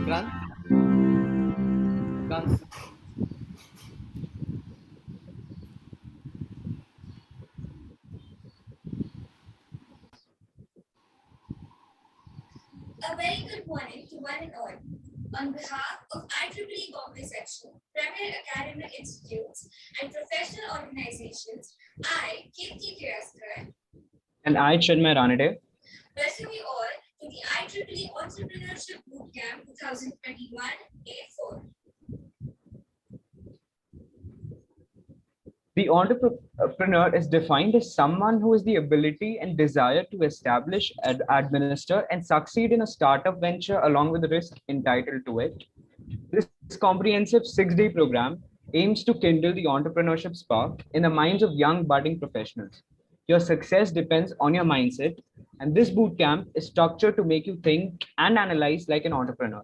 Vikrant? Vikrant? A very good morning to one and all. On behalf of IEEE Bombay Section, Premier Academic Institutes, and professional organizations, I, Kirti Kiraskar, And I, Chinmay Ranade, welcome you all to the IEEE Entrepreneurship Bootcamp 2021 A4. The entrepreneur is defined as someone who has the ability and desire to establish, administer, and succeed in a startup venture along with the risk entitled to it. This comprehensive 6-day program aims to kindle the entrepreneurship spark in the minds of young budding professionals. Your success depends on your mindset, and this bootcamp is structured to make you think and analyze like an entrepreneur.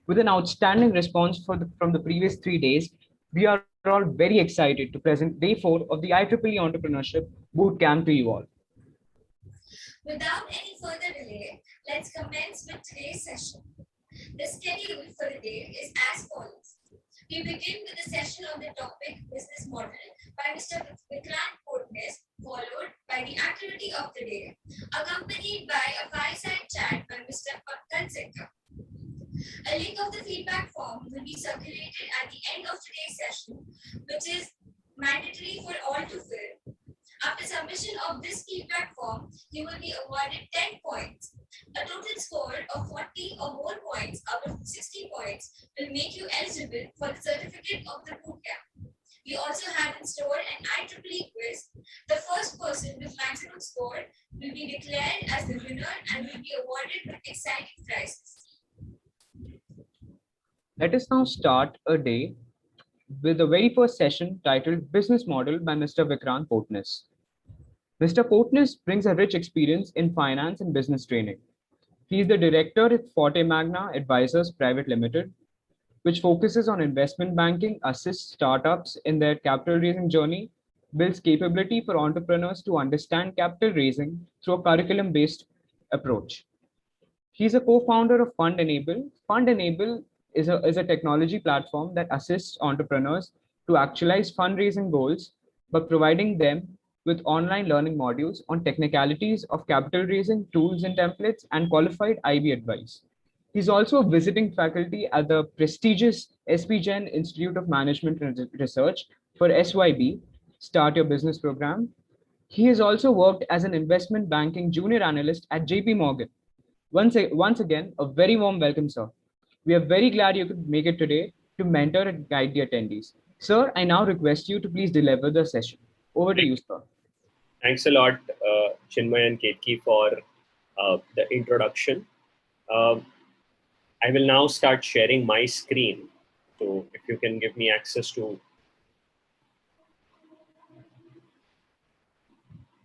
With an outstanding response from the previous 3 days, we are all very excited to present day 4 of the IEEE Entrepreneurship Bootcamp to you all. Without any further delay, let's commence with today's session. The schedule for the day is as follows. We begin with a session on the topic Business Model by Mr. Vikrant Portnes, followed by the activity of the day, accompanied by a fireside chat by Mr. Pankaj Sekar. A link of the feedback form will be circulated at the end of today's session, which is mandatory for all to fill. After submission of this feedback form, you will be awarded 10 points. A total score of 40 or more points out of 60 points will make you eligible for the certificate of the bootcamp. We also have in store an IEEE quiz. The first person with maximum score will be declared as the winner and will be awarded with exciting prizes. Let us now start a day with the very first session titled Business Model by Mr. Vikrant Portnes. Mr. Portnes brings a rich experience in finance and business training. He is the director at Forte Magna Advisors Private Limited, which focuses on investment banking, assists startups in their capital raising journey, builds capability for entrepreneurs to understand capital raising through a curriculum-based approach. He's a co-founder of Fund Enable. Fund Enable is a technology platform that assists entrepreneurs to actualize fundraising goals by providing them with online learning modules on technicalities of capital raising, tools and templates, and qualified IB advice. He's also a visiting faculty at the prestigious SPGen Institute of Management and Research for SYB, Start Your Business program. He has also worked as an investment banking junior analyst at JP Morgan. Once again, a very warm welcome, sir. We are very glad you could make it today to mentor and guide the attendees. Sir, I now request you to please deliver the session. Over to you, sir. Thanks a lot, Chinmay and Ketki, for the introduction. I will now start sharing my screen. So if you can give me access to.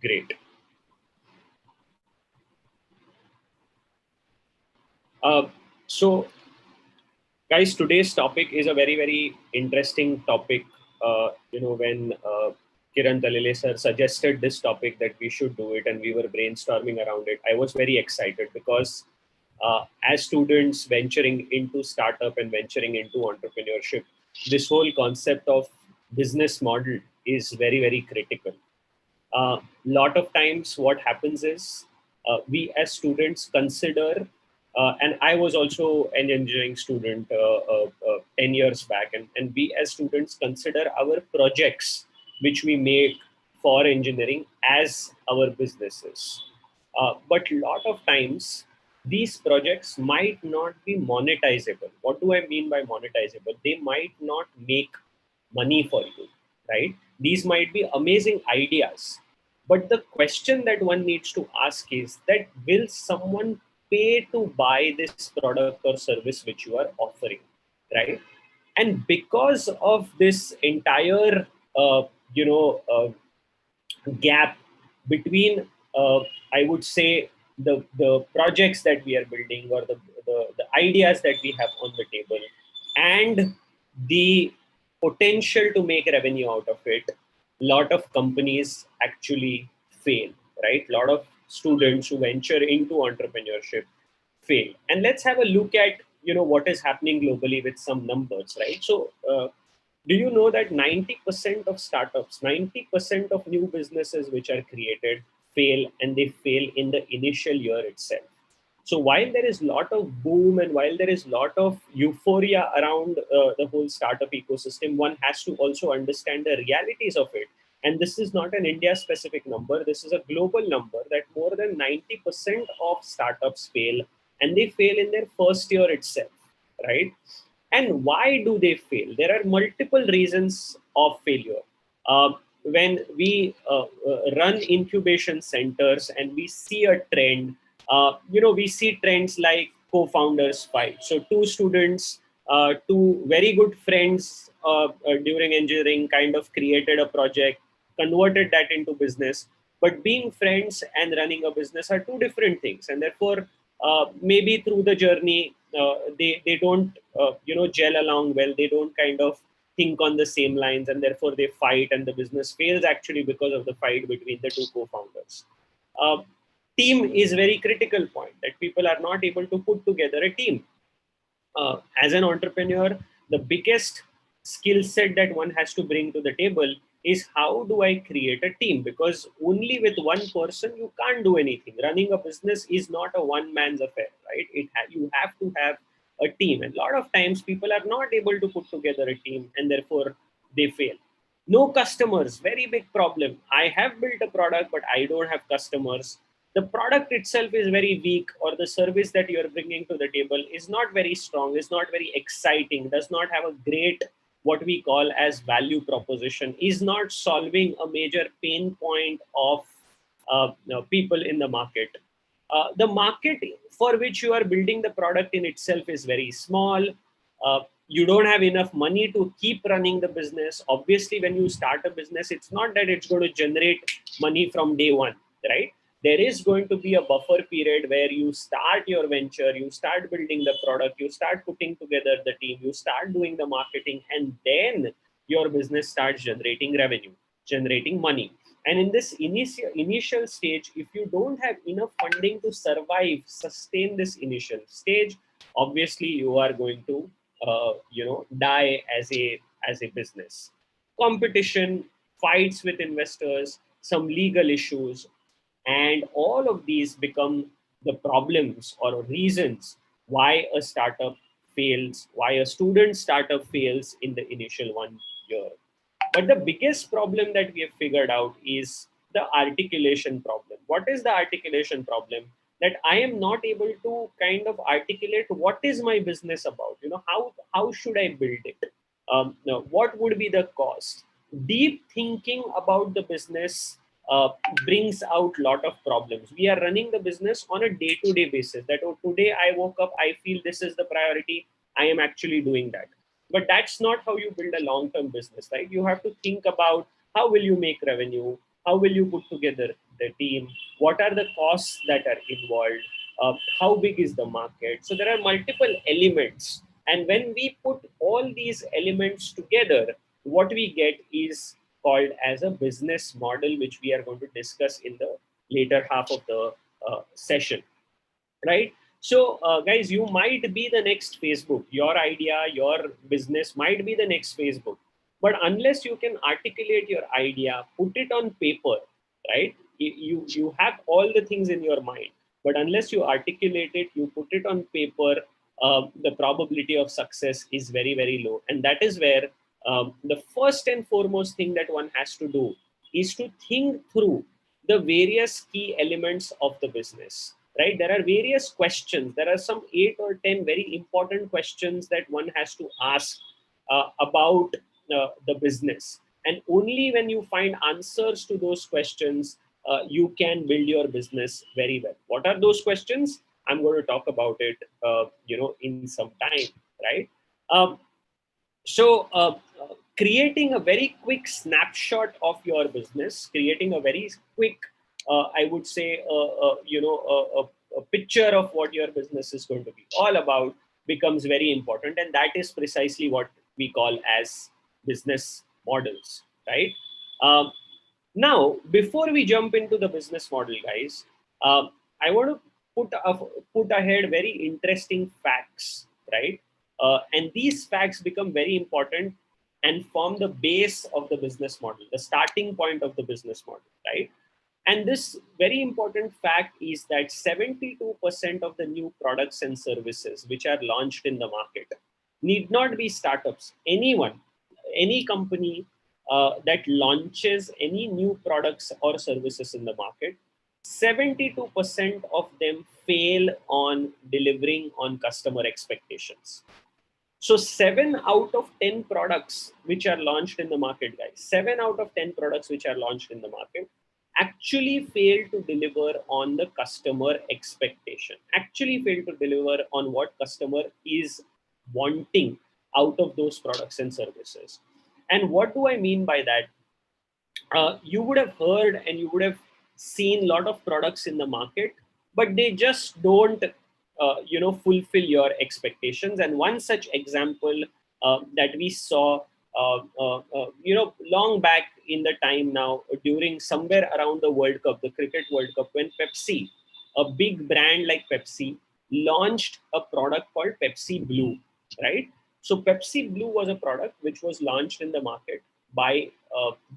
Great. So guys, today's topic is a very, very interesting topic. When Kiran Talile sir suggested this topic that we should do it and we were brainstorming around it, I was very excited because as students venturing into startup and venturing into entrepreneurship, this whole concept of business model is very, very critical. Lot of times what happens is we as students consider, and I was also an engineering student 10 years back, and we as students consider our projects which we make for engineering as our businesses. But a lot of times these projects might not be monetizable. What do I mean by monetizable? They might not make money for you, right? These might be amazing ideas. But the question that one needs to ask is that will someone pay to buy this product or service which you are offering, right? And because of this entire, gap between, I would say, the projects that we are building or the ideas that we have on the table and the potential to make revenue out of it, a lot of companies actually fail, right? A lot of students who venture into entrepreneurship fail. And let's have a look at what is happening globally with some numbers, right? So do you know that 90% of startups, 90% of new businesses which are created fail, and they fail in the initial year itself? So while there is a lot of boom and while there is a lot of euphoria around the whole startup ecosystem, one has to also understand the realities of it. And this is not an India specific number. This is a global number that more than 90% of startups fail, and they fail in their first year itself, right? And why do they fail? There are multiple reasons of failure. When we run incubation centers and we see a trend, we see trends like co-founders fight. So two students, two very good friends during engineering kind of created a project, converted that into business. But being friends and running a business are two different things. And therefore, maybe through the journey, they don't gel along well. They don't kind of think on the same lines, and therefore they fight, and the business fails actually because of the fight between the two co-founders. uh, Team is very critical point, that people are not able to put together a team. As an entrepreneur, the biggest skill set that one has to bring to the table is, how do I create a team? Because only with one person you can't do anything. Running a business is not a one man's affair, right? You have to have a team, and a lot of times people are not able to put together a team, and therefore they fail. No customers, very big problem. I have built a product, but I don't have customers. The product itself is very weak, or the service that you are bringing to the table is not very strong, is not very exciting, does not have a great, what we call as value proposition, is not solving a major pain point of people in the market. The market for which you are building the product in itself is very small. You don't have enough money to keep running the business. Obviously, when you start a business, it's not that it's going to generate money from day one, right? There is going to be a buffer period where you start your venture, you start building the product, you start putting together the team, you start doing the marketing, and then your business starts generating revenue, generating money. And in this initial stage, if you don't have enough funding to survive, sustain this initial stage, obviously you are going to die as a business. Competition, fights with investors, some legal issues, and all of these become the problems or reasons why a startup fails, why a student startup fails in the initial 1 year. But the biggest problem that we have figured out is the articulation problem. What is the articulation problem? That I am not able to kind of articulate what is my business about. How should I build it? What would be the cost? Deep thinking about the business brings out a lot of problems. We are running the business on a day-to-day basis. That, oh, today I woke up, I feel this is the priority. I am actually doing that. But that's not how you build a long-term business, right? You have to think about, how will you make revenue? How will you put together the team? What are the costs that are involved? How big is the market? So there are multiple elements. And when we put all these elements together, what we get is called as a business model, which we are going to discuss in the later half of the session, right? So, guys, you might be the next Facebook. Your idea, your business might be the next Facebook. But unless you can articulate your idea, put it on paper, right? You have all the things in your mind, but unless you articulate it, you put it on paper, the probability of success is very, very low. And that is where the first and foremost thing that one has to do is to think through the various key elements of the business, right? There are various questions. There are some 8 or 10 very important questions that one has to ask about the business. And only when you find answers to those questions, you can build your business very well. What are those questions? I'm going to talk about it, in some time, right? Um, creating a very quick snapshot of your business, creating a very quick, I would say, a picture of what your business is going to be all about becomes very important. And that is precisely what we call as business models, right? Um, Now, before we jump into the business model, guys, I want to put ahead very interesting facts, right? And these facts become very important and form the base of the business model, the starting point of the business model, right? And this very important fact is that 72% of the new products and services which are launched in the market need not be startups. Anyone, any company that launches any new products or services in the market, 72% of them fail on delivering on customer expectations. So 7 out of 10 products which are launched in the market, guys, 7 out of 10 products which are launched in the market actually fail to deliver on the customer expectation, actually fail to deliver on what customer is wanting out of those products and services. And what do I mean by that? You would have heard and you would have seen a lot of products in the market, but they just don't fulfill your expectations. And one such example that we saw long back in the time now, during somewhere around the World Cup, the Cricket World Cup, when Pepsi, a big brand like Pepsi, launched a product called Pepsi Blue, right? So Pepsi Blue was a product which was launched in the market by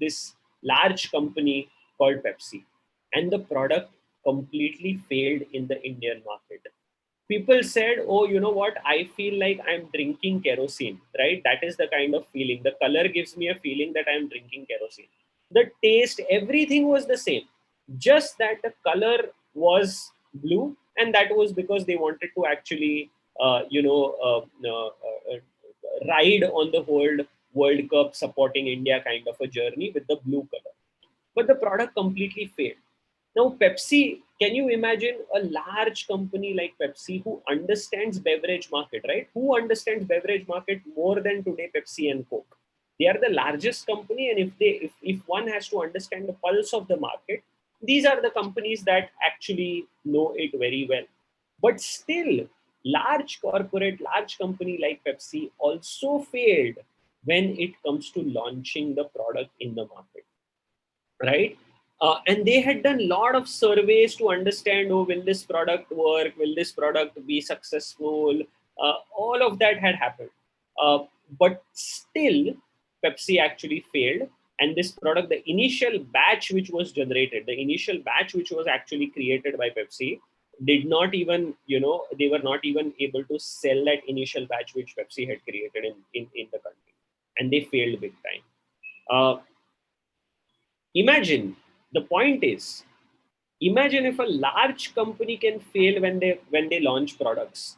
this large company called Pepsi, and the product completely failed in the Indian market. People said, oh, you know what, I feel like I'm drinking kerosene, right? That is the kind of feeling. The color gives me a feeling that I'm drinking kerosene. The taste, everything was the same, just that the color was blue, and that was because they wanted to actually ride on the whole World Cup supporting India kind of a journey with the blue color. But the product completely failed. Now, Pepsi, can you imagine a large company like Pepsi who understands beverage market, right? Who understands beverage market more than today Pepsi and Coke? They are the largest company, and if one has to understand the pulse of the market, these are the companies that actually know it very well. But still, large company like Pepsi also failed when it comes to launching the product in the market, right? And they had done a lot of surveys to understand, oh, will this product work? Will this product be successful? All of that had happened. But still, Pepsi actually failed. And this product, the initial batch which was generated, the initial batch which was actually created by Pepsi, did not even, they were not even able to sell that initial batch which Pepsi had created in the country. And they failed big time. Imagine, the point is, imagine if a large company can fail when they launch products.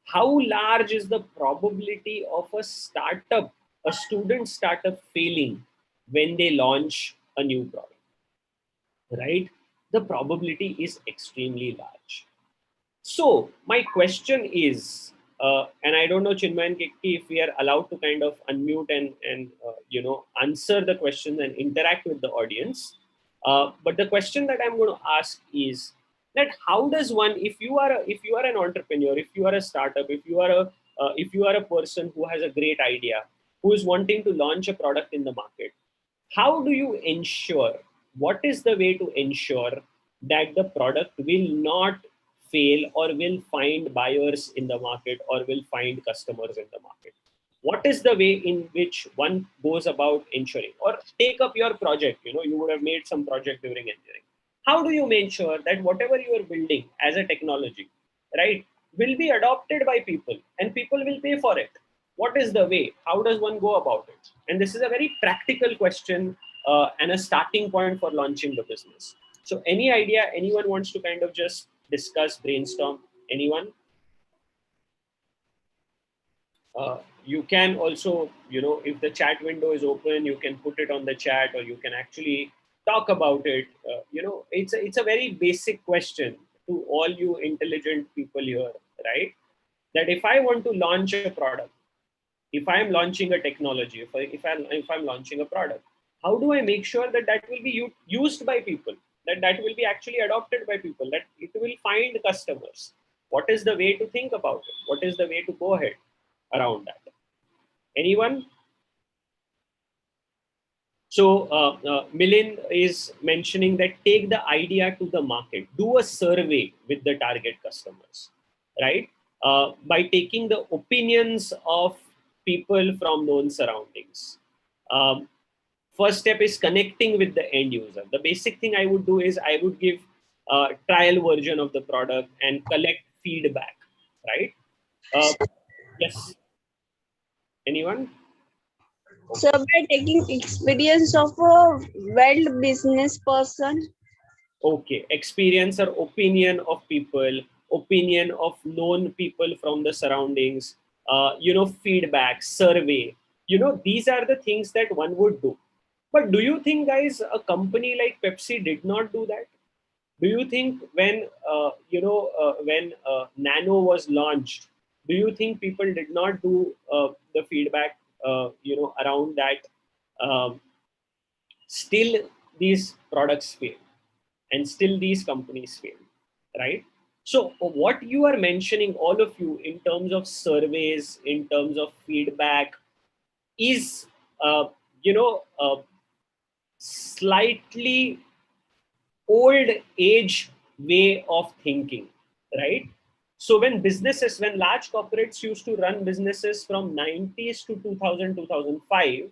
How large is the probability of a startup, a student startup, failing when they launch a new product, right? The probability is extremely large. So my question is, and I don't know, Chinmay and Kikki, if we are allowed to kind of unmute and answer the questions and interact with the audience. But the question that I'm going to ask is that how does one, if you are an entrepreneur, if you are a startup, if you are a person who has a great idea, who is wanting to launch a product in the market, how do you ensure? What is the way to ensure that the product will not fail or will find buyers in the market or will find customers in the market? What is the way in which one goes about ensuring? Or take up your project, you would have made some project during engineering. How do you make sure that whatever you are building as a technology, right, will be adopted by people and people will pay for it? What is the way? How does one go about it? And this is a very practical question and a starting point for launching the business. So any idea, anyone wants to kind of just discuss, brainstorm? Anyone? You can also, if the chat window is open, you can put it on the chat, or you can actually talk about it. It's a very basic question to all you intelligent people here, right? That if I want to launch a product, if I'm launching a technology, if I'm launching a product, how do I make sure that that will be used by people, that will be actually adopted by people, that it will find customers? What is the way to think about it? What is the way to go ahead around that? Anyone? So Milind is mentioning that take the idea to the market, do a survey with the target customers, right? by taking the opinions of people from known surroundings. Um, First step is connecting with the end user. The basic thing I would do is I would give a trial version of the product and collect feedback, right? Yes. Anyone? So by taking experience of a well business person. Okay. Experience or opinion of people, opinion of known people from the surroundings, feedback, survey. These are the things that one would do. But do you think, guys, a company like Pepsi did not do that? Do you think when Nano was launched, do you think people did not do the feedback, around that? Um, Still, these products fail, and still these companies fail, right? So, what you are mentioning, all of you, in terms of surveys, in terms of feedback, is uh, slightly old age way of thinking, right? So when large corporates used to run businesses from 90s to 2000, 2005,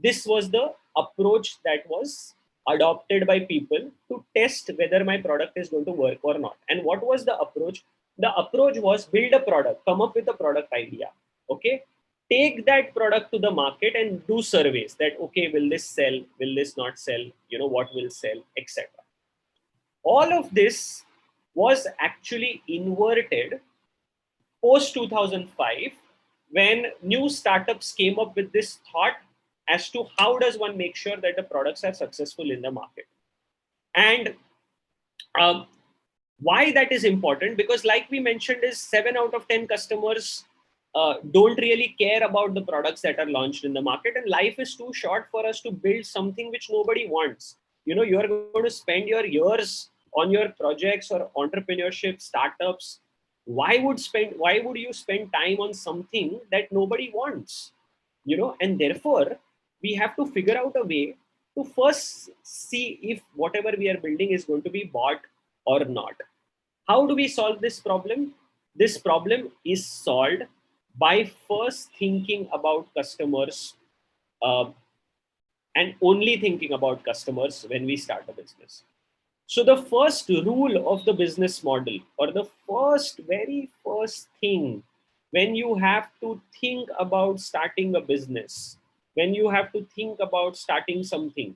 this was the approach that was adopted by people to test whether my product is going to work or not. And what was the approach? The approach was build a product, come up with a product idea, okay? Take that product to the market and do surveys that, okay, will this sell? Will this not sell? What will sell, etc. All of this was actually inverted post 2005 when new startups came up with this thought as to how does one make sure that the products are successful in the market. And um, why that is important, because like we mentioned, is 7 out of 10 customers don't really care about the products that are launched in the market, and life is too short for us to build something which nobody wants. You are going to spend your years on your projects or entrepreneurship startups. Why would you spend time on something that nobody wants? And therefore we have to figure out a way to first see if whatever we are building is going to be bought or not. How do we solve this problem? This problem is solved by first thinking about customers, uh, and only thinking about customers when we start a business. So the first rule of the business model, or the very first thing when you have to think about starting a business, when you have to think about starting something,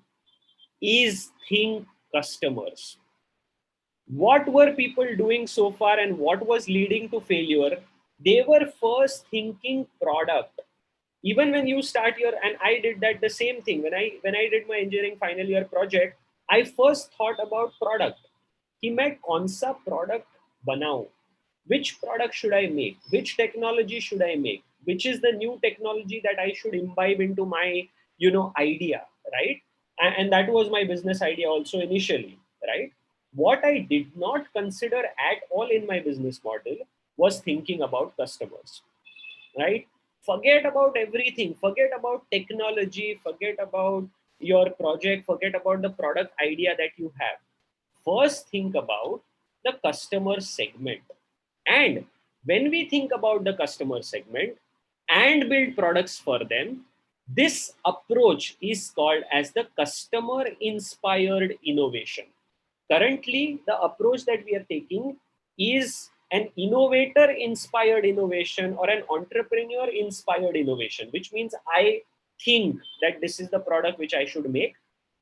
is think customers. What were people doing so far and what was leading to failure? They were first thinking product. Even when you start your, and I did that the same thing when I did my engineering final year project, I first thought about product. कि मैं कौन सा product बनाऊं, which product should I make, which technology should I make, which is the new technology that I should imbibe into my idea, right? And that was my business idea also initially, right? What I did not consider at all in my business model was thinking about customers, right? Forget about everything, forget about technology, forget about your project, forget about the product idea that you have. First think about the customer segment. And when we think about the customer segment and build products for them, this approach is called as the customer inspired innovation. Currently, the approach that we are taking is an innovator inspired innovation or an entrepreneur inspired innovation, which means I think that this is the product which I should make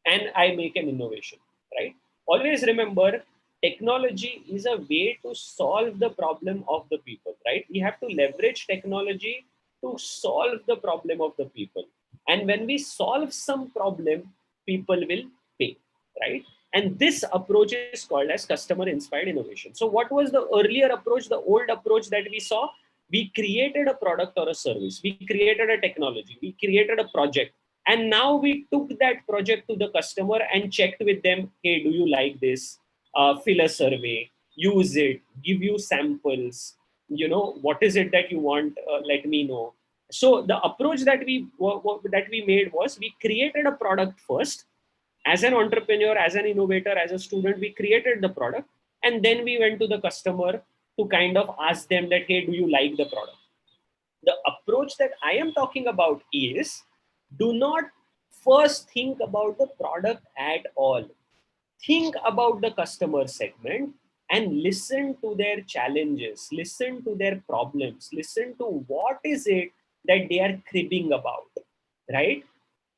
and I make an innovation, right? Always remember, technology is a way to solve the problem of the people, right? We have to leverage technology to solve the problem of the people. And when we solve some problem, people will pay, right? And this approach is called as customer inspired innovation. So what was the earlier approach, the old approach that we saw? We created a product or a service, we created a technology, we created a project, and now we took that project to the customer and checked with them, hey, do you like this? Fill a survey, use it, give you samples, what is it that you want, let me know. So the approach that we made was, we created a product first. As an entrepreneur, as an innovator, as a student, we created the product, and then we went to the customer to kind of ask them that, hey, do you like the product? The approach that I am talking about is, do not first think about the product at all. Think about the customer segment and listen to their challenges, listen to their problems, listen to what is it that they are cribbing about, right?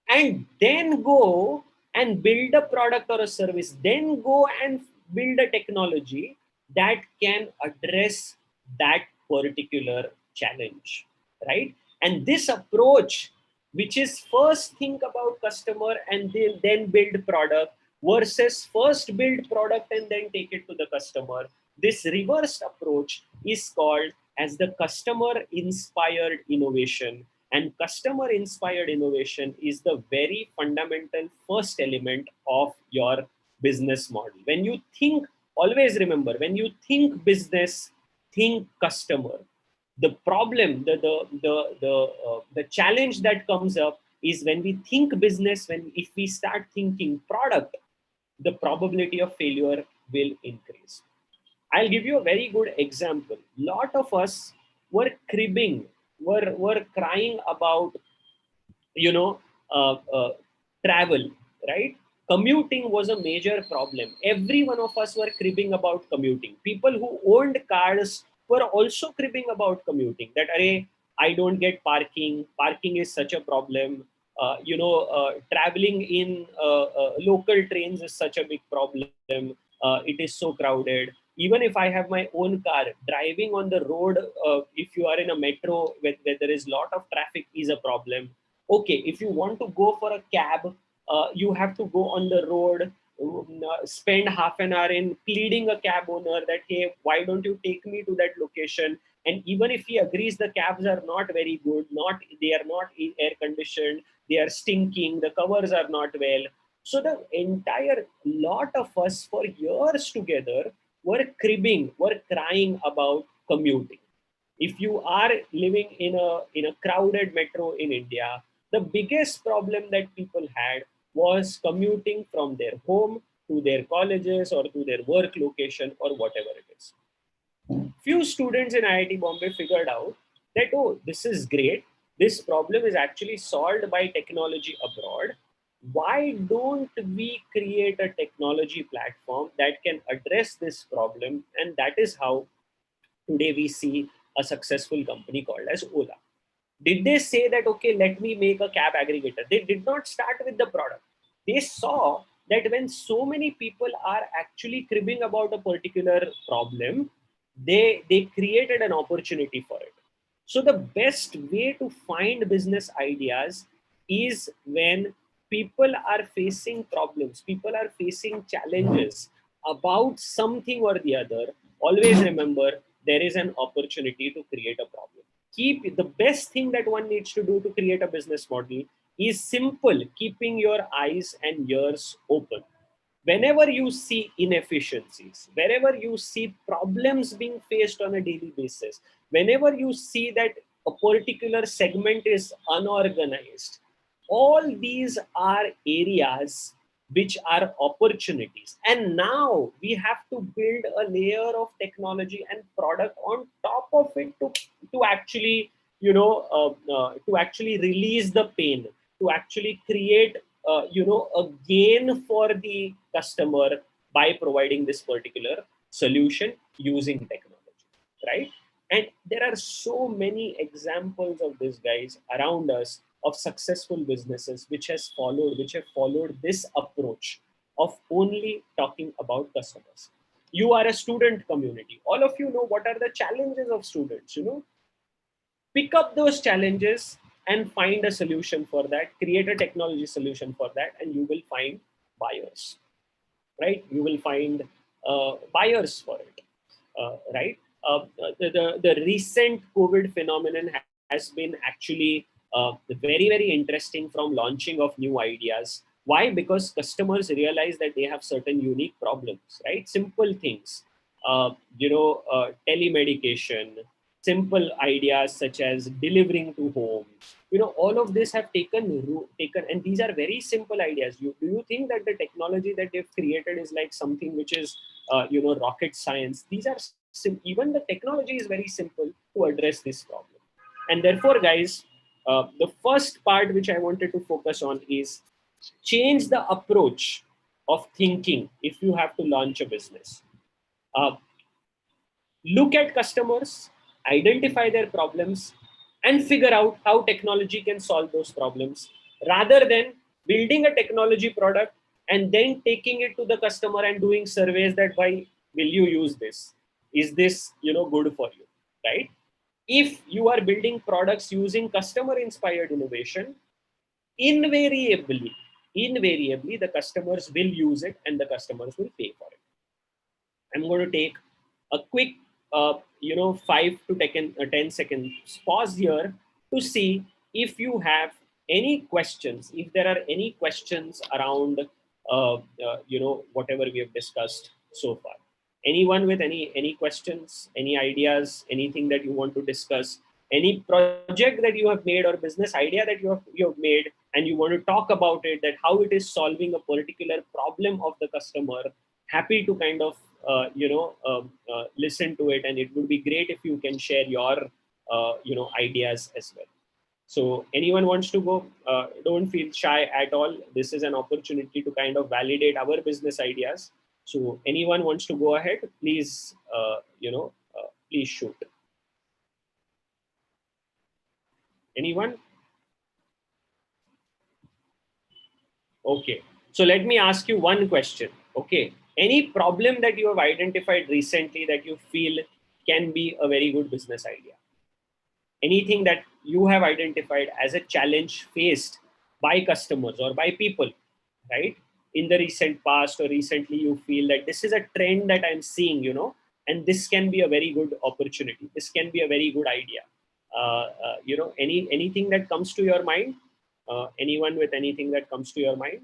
And then go and build a product or a service, then go and build a technology that can address that particular challenge, right? And this approach, which is first think about customer and then build product, versus first build product and then take it to the customer, this reversed approach is called as the customer inspired innovation. And customer inspired innovation is the very fundamental first element of your business model. When you think, always remember, when you think business, think customer. The problem, the challenge that comes up is when we think business, when if we start thinking product, the probability of failure will increase. I'll give you a very good example. Lot of us were cribbing, were crying about, you know, travel, right? Commuting was a major problem. Every one of us were cribbing about commuting. People who owned cars were also cribbing about commuting. That, array, I don't get parking. Parking is such a problem. Traveling in local trains is such a big problem. It is so crowded. Even if I have my own car, driving on the road, if you are in a metro where there is a lot of traffic, is a problem. Okay, if you want to go for a cab, you have to go on the road, spend half an hour in pleading a cab owner that, hey, why don't you take me to that location? And even if he agrees, the cabs are not very good, they are not air conditioned, they are stinking, the covers are not well. So the entire lot of us for years together were cribbing, were crying about commuting. If you are living in a crowded metro in India, the biggest problem that people had was commuting from their home to their colleges or to their work location or whatever it is. Few students in IIT Bombay figured out that, oh, this is great. This problem is actually solved by technology abroad. Why don't we create a technology platform that can address this problem? And that is how today we see a successful company called as Ola. Did they say that, okay, let me make a cab aggregator? They did not start with the product. They saw that when so many people are actually cribbing about a particular problem, they created an opportunity for it. So the best way to find business ideas is when people are facing problems, people are facing challenges about something or the other. Always remember, there is an opportunity to create a problem. Keep the best thing that one needs to do to create a business model is simple: keeping your eyes and ears open. Whenever you see inefficiencies, wherever you see problems being faced on a daily basis, whenever you see that a particular segment is unorganized, all these are areas which are opportunities. And now we have to build a layer of technology and product on top of it to actually, to actually release the pain, to actually create a gain for the customer by providing this particular solution using technology, right? And there are so many examples of this, guys, around us, of successful businesses which have followed this approach of only talking about customers. You are a student community. All of you know what are the challenges of students, pick up those challenges and find a solution for that, create a technology solution for that, and you will find buyers, right? You will find buyers for it, right? The recent COVID phenomenon has been actually very, very interesting from launching of new ideas. Why? Because customers realize that they have certain unique problems, right? Simple things, telemedication, simple ideas such as delivering to home. All of this have taken, and these are very simple ideas. Do you think that the technology that they've created is like something which is rocket science? These are even the technology is very simple to address this problem. And therefore, guys, the first part which I wanted to focus on is change the approach of thinking if you have to launch a business. Uh, Look at customers, identify their problems, and figure out how technology can solve those problems rather than building a technology product and then taking it to the customer and doing surveys that why will you use this? Is this good for you? Right? If you are building products using customer inspired innovation, invariably, invariably the customers will use it and the customers will pay for it. I'm going to take a quick, 5 to 10 seconds pause here to see if you have any questions, if there are any questions around, whatever we have discussed so far. Anyone with any questions, any ideas, anything that you want to discuss, any project that you have made or business idea that you have made and you want to talk about it, that how it is solving a particular problem of the customer, happy to kind of listen to it, and it would be great if you can share your ideas as well. So anyone wants to go, don't feel shy at all. This is an opportunity to kind of validate our business ideas. So anyone wants to go ahead, please please shoot. Anyone? Okay, so let me ask you one question. Okay, any problem that you have identified recently that you feel can be a very good business idea? Anything that you have identified as a challenge faced by customers or by people, right? In the recent past or recently, you feel that this is a trend that I'm seeing, and this can be a very good opportunity. This can be a very good idea. Anything that comes to your mind? Anyone with anything that comes to your mind?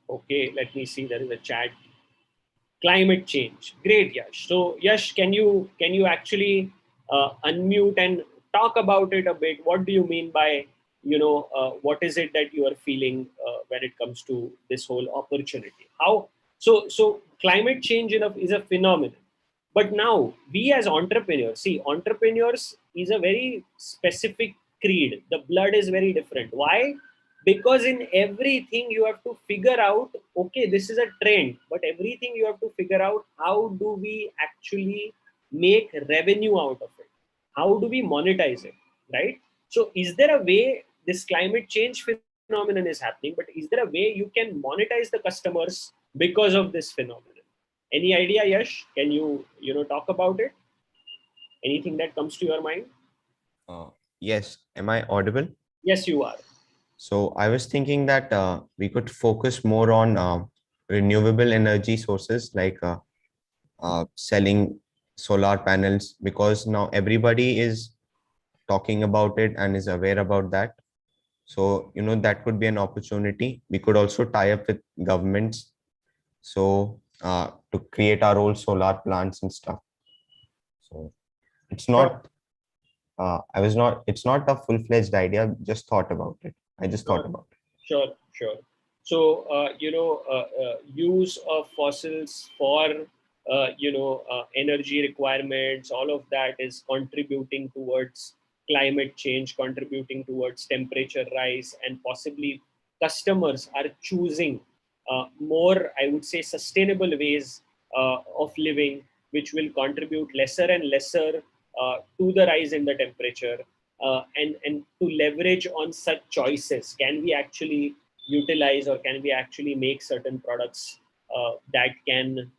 Okay, let me see. There is a chat. Climate change. Great, Yash. So, Yash, can you actually unmute and talk about it a bit? What do you mean by what is it that you are feeling when it comes to this whole opportunity? How so climate change is a phenomenon. But now we as entrepreneurs, see, entrepreneurs is a very specific creed. The blood is very different. Why? Because in everything you have to figure out, okay, this is a trend, but everything you have to figure out, how do we actually make revenue out of it? How do we monetize it? Right? So is there a way this climate change phenomenon is happening, but is there a way you can monetize the customers because of this phenomenon? Any idea, Yash? Can you talk about it? Anything that comes to your mind? Yes. Am I audible? Yes, you are. So I was thinking that we could focus more on renewable energy sources like selling solar panels, because now everybody is talking about it and is aware about that. So, that could be an opportunity. We could also tie up with governments. So to create our own solar plants and stuff. So it's not, it's not a full-fledged idea, just thought about it. I just thought about it. Sure. So, use of fossils for, energy requirements, all of that is contributing towards climate change, contributing towards temperature rise, and possibly customers are choosing more, I would say, sustainable ways of living, which will contribute lesser and lesser to the rise in the temperature. And to leverage on such choices, can we actually utilize or can we actually make certain products that can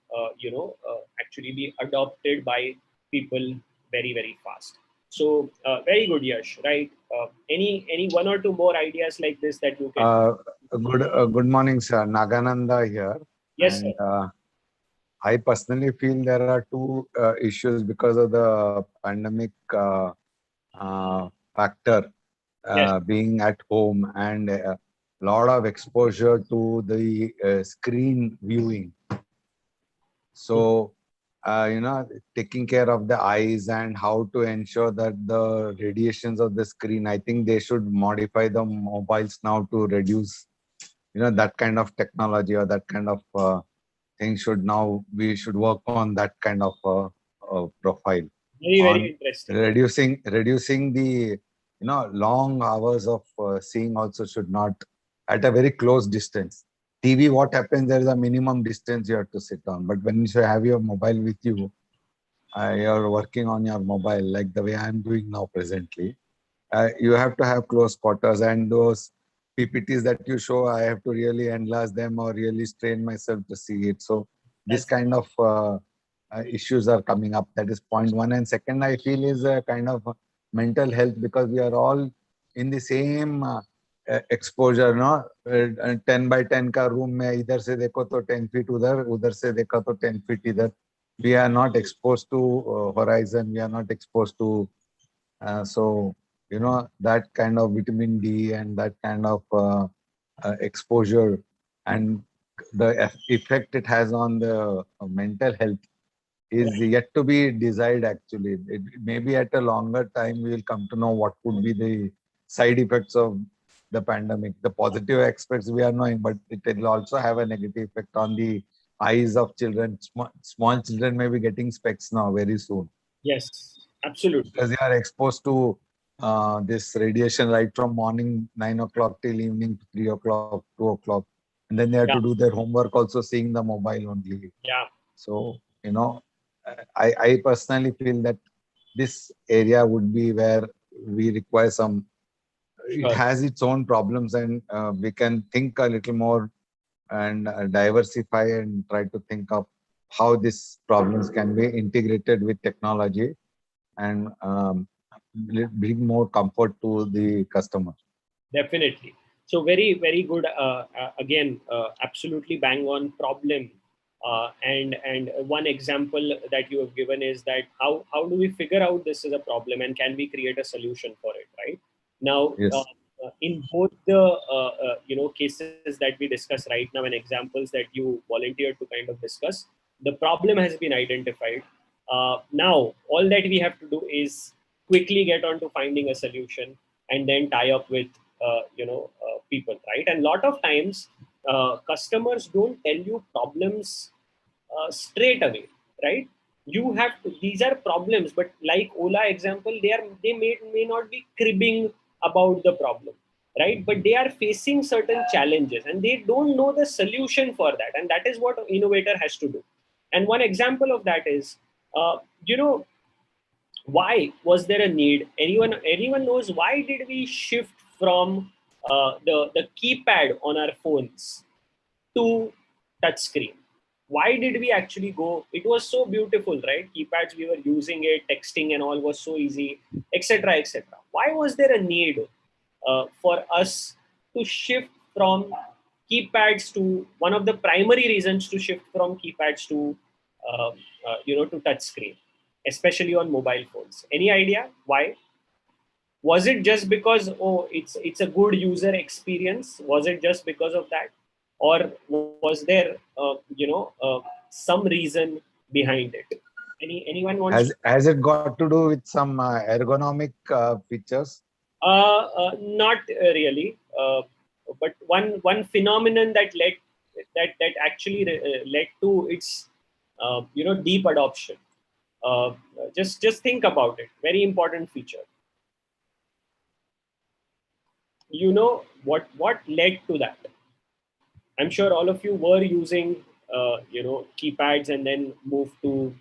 actually be adopted by people very, very fast? So very good, Yash, right? Any one or two more ideas like this that you can? Good morning, sir. Nagananda here. Yes, And sir. I personally feel there are two issues because of the pandemic factor, Yes. being at home and a lot of exposure to the screen viewing. So, taking care of the eyes and how to ensure that the radiations of the screen, I think they should modify the mobiles now to reduce, that kind of technology or that kind of things we should work on that kind of profile Very, very on interesting. reducing the long hours of seeing also should not at a very close distance. TV, what happens, there is a minimum distance you have to sit on, but when you have your mobile with you, you're working on your mobile like the way I'm doing now presently. You have to have close quarters, and those PPTs that you show, I have to really enlarge them or really strain myself to see it. So this That's kind of issues are coming up. That is point one. And second, I feel is a kind of mental health, because we are all in the same exposure, no? 10 by 10 का room में इधर से देखो तो 10 feet उधर, उधर से देखो तो 10 feet इधर. We are not exposed to horizon. We are not exposed to so that kind of vitamin D and that kind of exposure and the effect it has on the mental health is yet to be desired. Actually, it maybe at a longer time we will come to know what could be the side effects of the pandemic. The positive aspects we are knowing, but it will also have a negative effect on the eyes of children. Small children may be getting specs now very soon, yes, absolutely. because they are exposed to this radiation right from morning 9 o'clock till evening 3 o'clock, 2 o'clock, and then they have Yeah, to do their homework also seeing the mobile only. yeah, So I personally feel that this area would be where we require some. It sure. has its own problems, and we can think a little more and diversify and try to think of how these problems can be integrated with technology and bring more comfort to the customer. Definitely. So very, very good. Again, absolutely bang on problem. And one example that you have given is that how do we figure out this is a problem and can we create a solution for it, right? Now, Yes. in both the cases that we discuss right now and examples that you volunteered to kind of discuss, the problem has been identified. Now, all that we have to do is quickly get on to finding a solution and then tie up with people, right? And a lot of times customers don't tell you problems straight away, right? You have to, these are problems, but like Ola example, they may not be cribbing about the problem, right? But they are facing certain challenges and they don't know the solution for that, and that is what innovator has to do. And one example of that is uh, you know why was there a need? Anyone knows why did we shift from the keypad on our phones to touch screen? Why did we actually go? It was so beautiful, right? Keypads, we were using it, texting and all was so easy, etc., etc. Why was there a need for us to shift from keypads to one of the primary reasons to shift from keypads to to touch screen, especially on mobile phones? Any idea why? Was it just because it's a good user experience? Was it just because of that, or was there some reason behind it? Anyone wants to? Has it got to do with some ergonomic features? Not really, but one phenomenon that actually led to its deep adoption. Uh, just think about it. Very important feature. You know what led to that? I'm sure all of you were using keypads and then moved to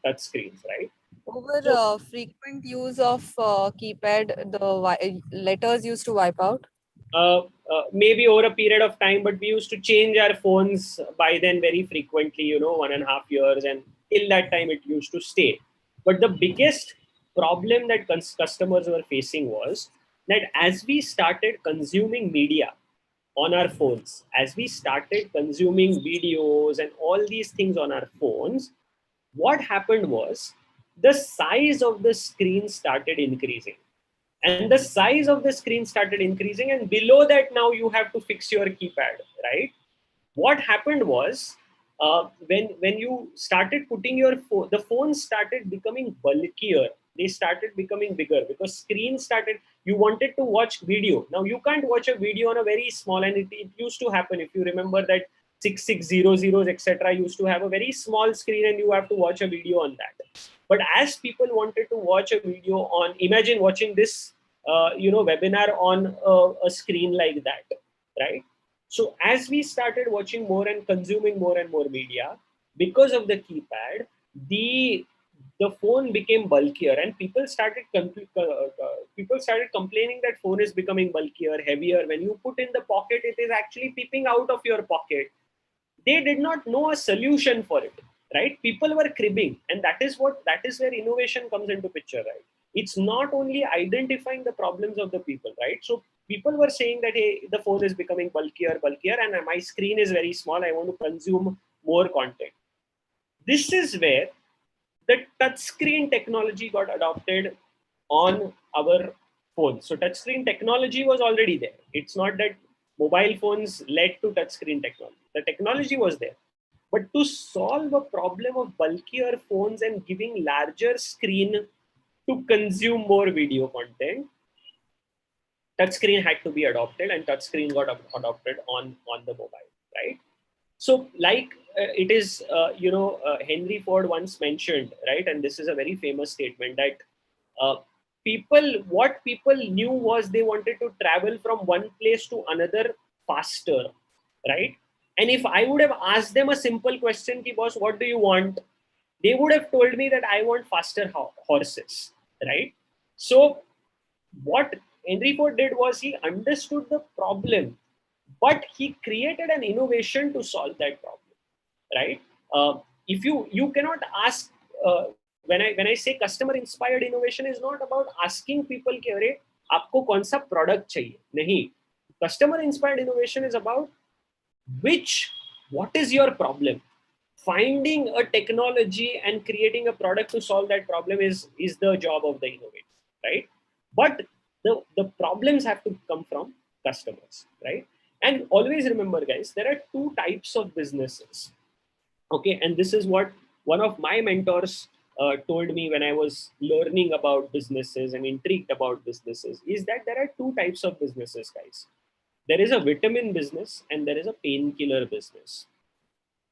touch screens, right? Over So frequent use of keypad, the letters used to wipe out. maybe over a period of time, but we used to change our phones by then very frequently, 1.5 years, and till that time it used to stay. But the biggest problem that customers were facing was that as we started consuming media on our phones, as we started consuming videos and all these things on our phones, what happened was the size of the screen started increasing, and the size of the screen started increasing, and below that now you have to fix your keypad, right? What happened was when you started putting your phone, the phones started becoming bulkier, they started becoming bigger because screen started, you wanted to watch video, now you can't watch a video on a very small, and it used to happen, if you remember, that 6600s, etc., used to have a very small screen and you have to watch a video on that. But as people wanted to watch a video on, imagine watching this, webinar on a screen like that, right? So as we started watching more and consuming more and more media, because of the keypad, the phone became bulkier, and people started complaining that phone is becoming bulkier, heavier. When you put in the pocket, it is actually peeping out of your pocket. They did not know a solution for it, right? People were cribbing, and that is where innovation comes into picture, right? It's not only identifying the problems of the people, right? So people were saying that, hey, the phone is becoming bulkier, and my screen is very small, I want to consume more content. This is where the touchscreen technology got adopted on our phones. So touchscreen technology was already there. It's not that mobile phones led to touchscreen technology. The technology was there. But to solve a problem of bulkier phones and giving larger screen to consume more video content, touchscreen had to be adopted, and touchscreen got adopted on the mobile, right? So like it is, Henry Ford once mentioned, right? And this is a very famous statement that what people knew was they wanted to travel from one place to another faster, right? And if I would have asked them a simple question, ki boss, what do you want? They would have told me that I want faster horses, right? So what Henry Ford did was he understood the problem, but he created an innovation to solve that problem, right? If you cannot ask, when I say customer inspired innovation is not about asking people कि अरे आपको कौन सा product चाहिए, नहीं. Customer inspired innovation is about what is your problem. Finding a technology and creating a product to solve that problem is the job of the innovator, right? But the problems have to come from customers, right? And always remember, guys, there are two types of businesses. Okay, and this is what one of my mentors told me when I was learning about businesses and intrigued about businesses, is that there are two types of businesses, guys. There is a vitamin business and there is a painkiller business.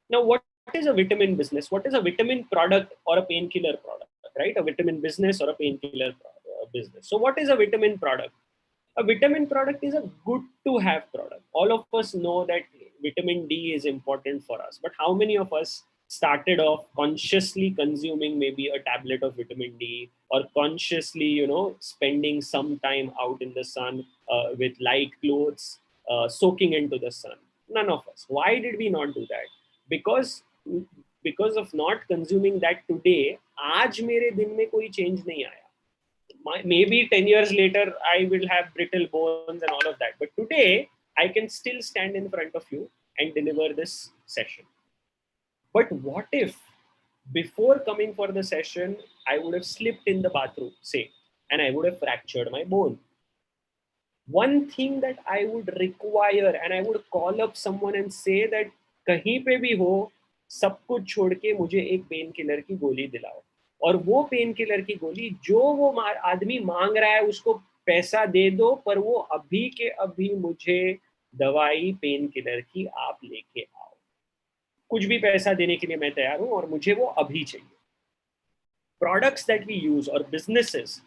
Now, what is a vitamin business? What is a vitamin product or a painkiller product, right? A vitamin business or a painkiller business. So what is a vitamin product? A vitamin product is a good to have product. All of us know that vitamin D is important for us, but how many of us started off consciously consuming maybe a tablet of vitamin D, or consciously, spending some time out in the sun with light clothes, soaking into the sun? None of us. Why did we not do that? Because of not consuming that today, आज मेरे दिन में कोई change नहीं आया. Maybe 10 years later, I will have brittle bones and all of that. But today, I can still stand in front of you and deliver this session. But what if before coming for the session, I would have slipped in the bathroom, say, and I would have fractured my bone? One thing that I would require, and I would call up someone and say that कहीं पे भी हो, सब कुछ छोड़ के मुझे एक पेन किलर की गोली दिलाओ. और वो पेन किलर की गोली जो वो आदमी मांग रहा है, उसको पैसा दे दो, पर वो अभी के अभी मुझे दवाई पेन किलर की आप लेके आओ. कुछ भी पैसा देने के लिए मैं तैयार हूं, और मुझे वो अभी चाहिए. Products that we use or businesses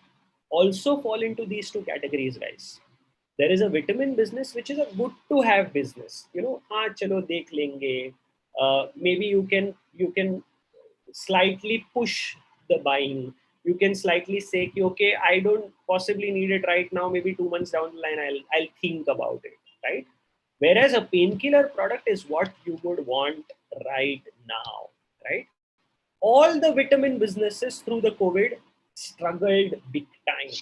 also fall into these two categories, guys. There is a vitamin business, which is a good to have business. हाँ चलो देख लेंगे. Maybe you can slightly push the buying. You can slightly say, okay, I don't possibly need it right now. Maybe 2 months down the line, I'll think about it, right? Whereas a painkiller product is what you would want right now, right? All the vitamin businesses through the COVID struggled big time,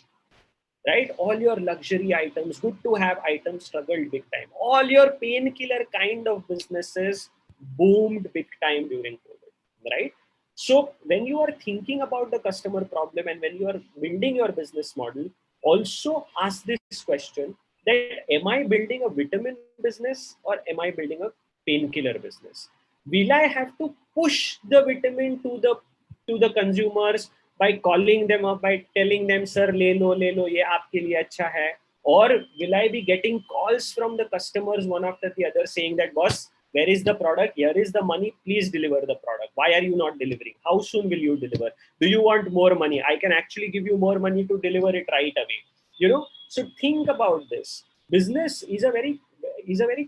right? All your luxury items, good to have items struggled big time. All your painkiller kind of businesses boomed big time during COVID, right? So when you are thinking about the customer problem and when you are building your business model, also ask this question that am I building a vitamin business or am I building a painkiller business? Will I have to push the vitamin to the consumers by calling them up, by telling them, sir, le lo, ye aapke liye acha hai? Or will I be getting calls from the customers one after the other saying that, boss, Where is the product? Here is the money. Please deliver the product. Why are you not delivering? How soon will you deliver? Do you want more money? I can actually give you more money to deliver it right away. You know, so think about this. Business is a very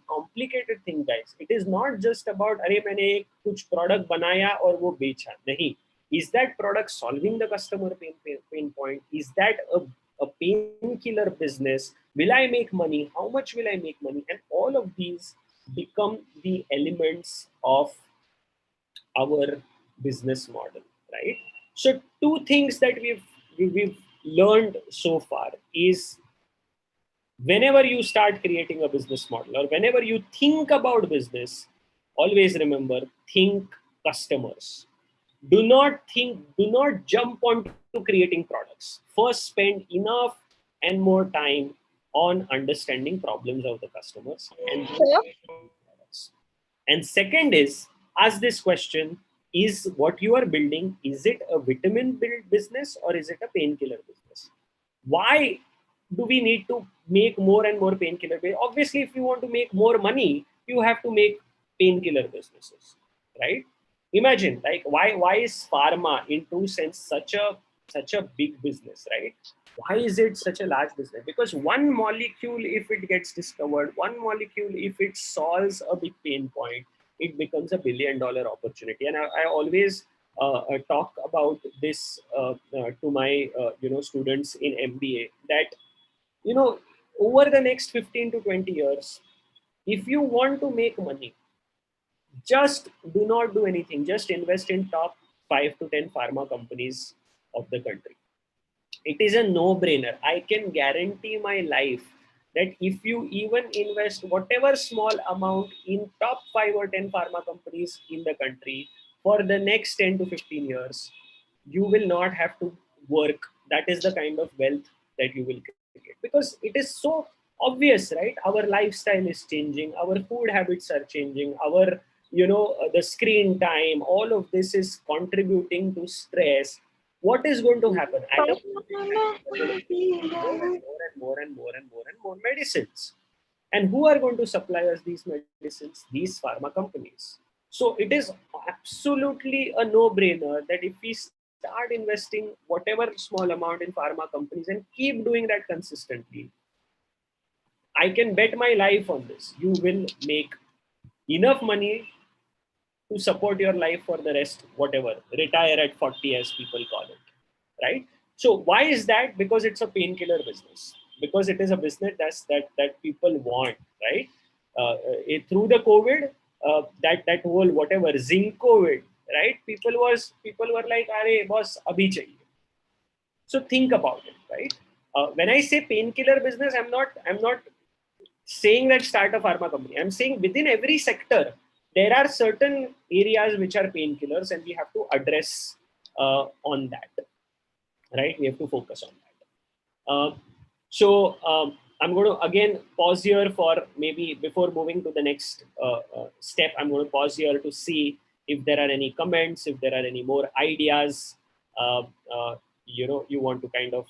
complicated thing, guys. It is not just about अरे मैंने एक कुछ product बनाया और वो बेचा. नहीं. Is that product solving the customer pain point? Is that a painkiller business? Will I make money? How much will I make money? And all of these become the elements of our business model, right? So two things that we've learned so far is whenever you start creating a business model or whenever you think about business, always remember, think customers. Do not jump onto creating products. First, spend enough and more time on understanding problems of the customers and products. And second is, ask this question: is what you are building, is it a vitamin build business or is it a painkiller business? Why do we need to make more and more painkiller? Obviously, if you want to make more money, you have to make painkiller businesses, right? Imagine, like, why is pharma in true sense such a big business, right? Why is it such a large business? Because one molecule, if it gets discovered, one molecule, if it solves a big pain point, it becomes $1 billion opportunity. And I always talk about this to my students in MBA, that over the next 15 to 20 years, if you want to make money, just do not do anything. Just invest in top 5 to 10 pharma companies of the country. It is a no-brainer. I can guarantee my life that if you even invest whatever small amount in top 5 or 10 pharma companies in the country for the next 10 to 15 years, you will not have to work. That is the kind of wealth that you will create, because it is so obvious, right? Our lifestyle is changing, our food habits are changing, our the screen time, all of this is contributing to stress. What is going to happen? At a point in time, we are going to need more and more and more and more and more and more medicines. And who are going to supply us these medicines? These pharma companies. So it is absolutely a no-brainer that if we start investing whatever small amount in pharma companies and keep doing that consistently, I can bet my life on this. You will make enough money to support your life for the rest, whatever, retire at 40, as people call it, right? So why is that? Because it's a painkiller business, because it is a business that people want, right? Through the COVID, that whole whatever zinc COVID, right? People were like, "Arey boss, abhi chahiye." So think about it, right? When I say painkiller business, I'm not saying that start a pharma company. I'm saying within every sector, there are certain areas which are painkillers, and we have to address on that, right? We have to focus on that. So I'm going to again pause here for maybe before moving to the next step. I'm going to pause here to see if there are any comments, if there are any more ideas, you want to kind of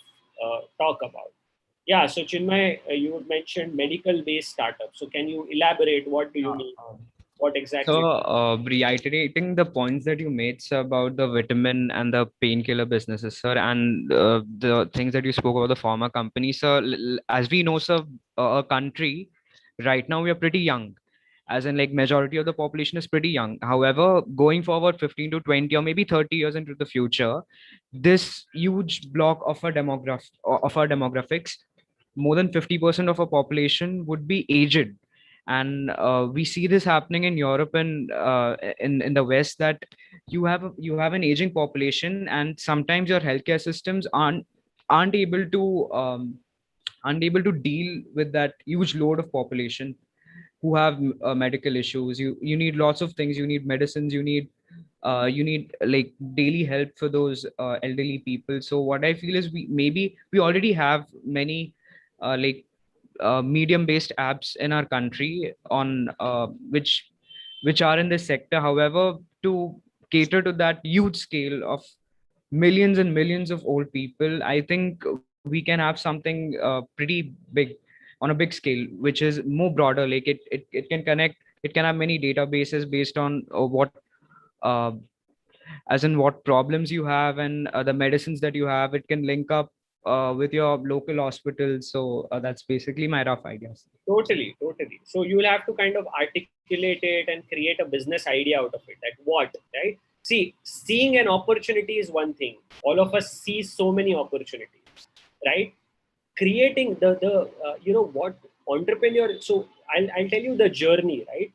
talk about. Yeah, so Chinmay, you mentioned medical-based startups. So can you elaborate? What do you mean? What exactly? So, reiterating the points that you made, sir, about the vitamin and the painkiller businesses, sir, and the things that you spoke about the pharma companies, sir, as we know, sir, a country right now we are pretty young, as in like majority of the population is pretty young. However, going forward 15 to 20 or maybe 30 years into the future, this huge block of our demographics, more than 50% of our population would be aged. And we see this happening in Europe and in the West, that you have an aging population, and sometimes your healthcare systems aren't able to deal with that huge load of population who have medical issues. You need lots of things. You need medicines. You need like daily help for those elderly people. So what I feel is we already have many like medium based apps in our country on which are in this sector. However, to cater to that huge scale of millions and millions of old people, I think we can have something pretty big on a big scale, which is more broader. Like it can connect It can have many databases based on what uh, as in what problems you have and the medicines that you have. It can link up with your local hospital. So that's basically my rough ideas. Totally, totally. So you will have to kind of articulate it and create a business idea out of it. That what, right? See, seeing an opportunity is one thing. All of us see so many opportunities, right? Creating what entrepreneur. So I'll tell you the journey, right?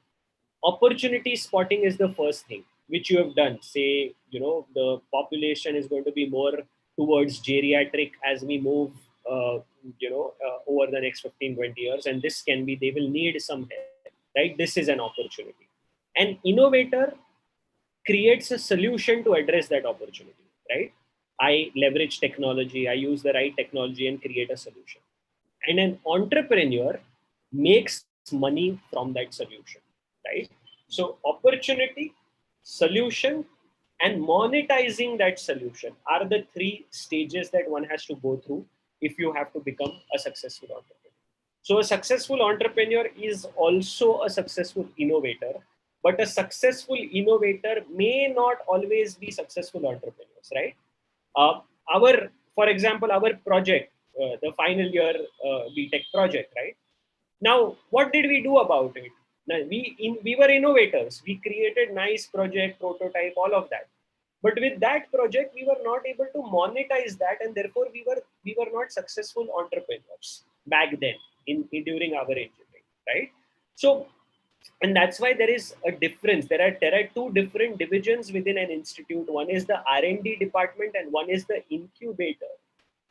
Opportunity spotting is the first thing which you have done. Say, the population is going to be more towards geriatric as we move over the next 15-20 years, and this can be, they will need some help, right? This is an opportunity. An innovator creates a solution to address that opportunity, right? I leverage technology, I use the right technology and create a solution. And an entrepreneur makes money from that solution, right? So opportunity, solution, and monetizing that solution are the three stages that one has to go through if you have to become a successful entrepreneur. So a successful entrepreneur is also a successful innovator, but a successful innovator may not always be successful entrepreneurs, right? Our, for example, our project, the final year BTech project, right? Now, what did we do about it? Now, we were innovators. We created nice project, prototype, all of that. But with that project, we were not able to monetize that, and therefore we were not successful entrepreneurs back then during our engineering, right? So, and that's why there is a difference. There are two different divisions within an institute. One is the R&D department, and one is the incubator,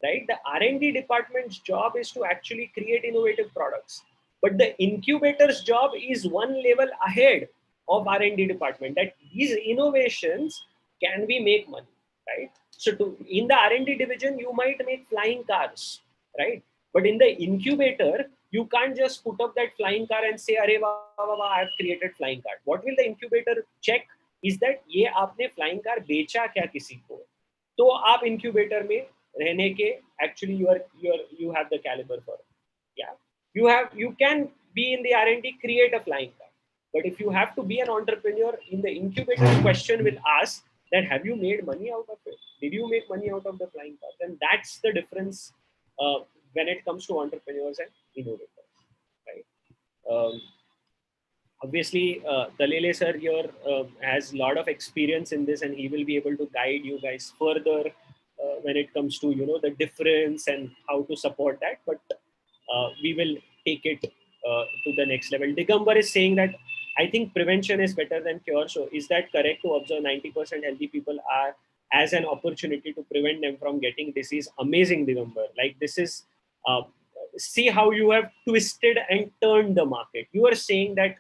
right? The R&D department's job is to actually create innovative products, but the incubator's job is one level ahead of R&D department, that these innovations can we make money, right? So in the R&D division you might make flying cars, right? But in the incubator you can't just put up that flying car and say, "Arey wah, wah, wah, I've created flying car." What will the incubator check is that ये आपने flying car बेचा क्या किसी को, तो आप incubator में रहने के actually you have the caliber for it. Yeah, you can be in the R&D, create a flying car, but if you have to be an entrepreneur in the incubator, question will ask that have you made money out of it? Did you make money out of the flying car? And that's the difference when it comes to entrepreneurs and innovators, right? Obviously, Talele sir here has a lot of experience in this, and he will be able to guide you guys further when it comes to the difference and how to support that. But we will take it to the next level. Digambar is saying that I think prevention is better than cure. So is that correct to observe 90% healthy people are as an opportunity to prevent them from getting disease? Amazing, Digambar. Like this is, see how you have twisted and turned the market. You are saying that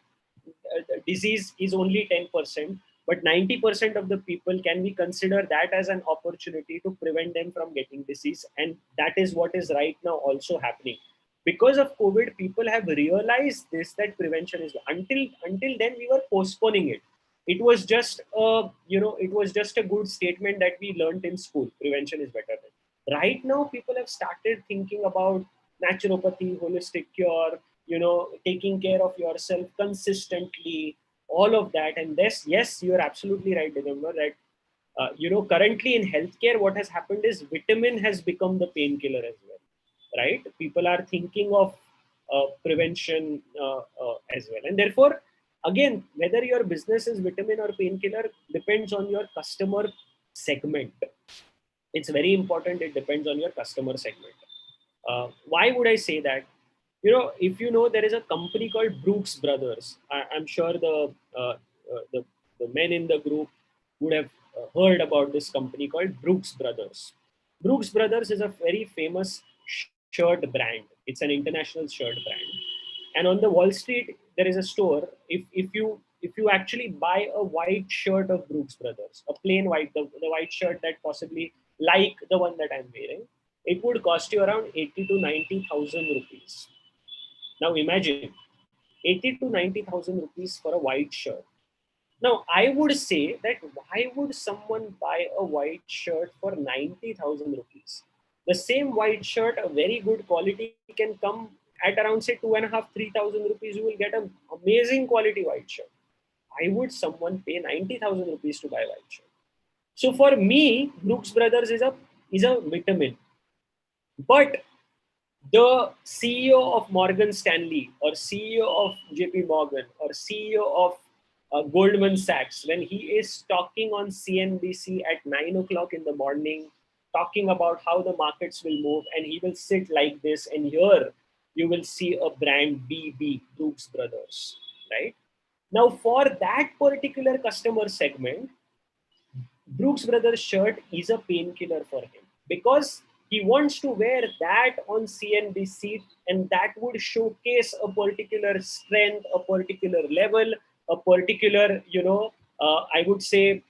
disease is only 10%, but 90% of the people, can we consider that as an opportunity to prevent them from getting disease? And that is what is right now also happening. Because of COVID, people have realized this, that prevention is, until then we were postponing it. It was just a good statement that we learned in school. Prevention is better than. Right now, people have started thinking about naturopathy, holistic cure, taking care of yourself consistently, all of that. And this, yes, you're absolutely right, Digambar, that currently in healthcare, what has happened is vitamin has become the painkiller as well, right? People are thinking of prevention as well. And therefore, again, whether your business is vitamin or painkiller depends on your customer segment. It's very important. It depends on your customer segment. Why would I say that? If there is a company called Brooks Brothers. I'm sure the men in the group would have heard about this company called Brooks Brothers. Brooks Brothers is a very famous shirt brand. It's an international shirt brand, and on the Wall Street there is a store. If you actually buy a white shirt of Brooks Brothers, a plain white, the white shirt that possibly like the one that I'm wearing, it would cost you around 80 to 90,000 rupees. Now imagine 80 to 90,000 rupees for a white shirt. Now I would say that why would someone buy a white shirt for 90,000 rupees? The same white shirt, a very good quality, can come at around say 2,500-3,000 rupees, you will get an amazing quality white shirt. Why would someone pay 90,000 rupees to buy white shirt? So for me, Brooks Brothers is a vitamin. But the CEO of Morgan Stanley or CEO of JP Morgan or CEO of Goldman Sachs, when he is talking on CNBC at 9 o'clock in the morning, talking about how the markets will move, and he will sit like this, and here you will see a brand BB, Brooks Brothers, right? Now, for that particular customer segment, Brooks Brothers shirt is a painkiller for him because he wants to wear that on CNBC, and that would showcase a particular strength, a particular level, a particular, I would say,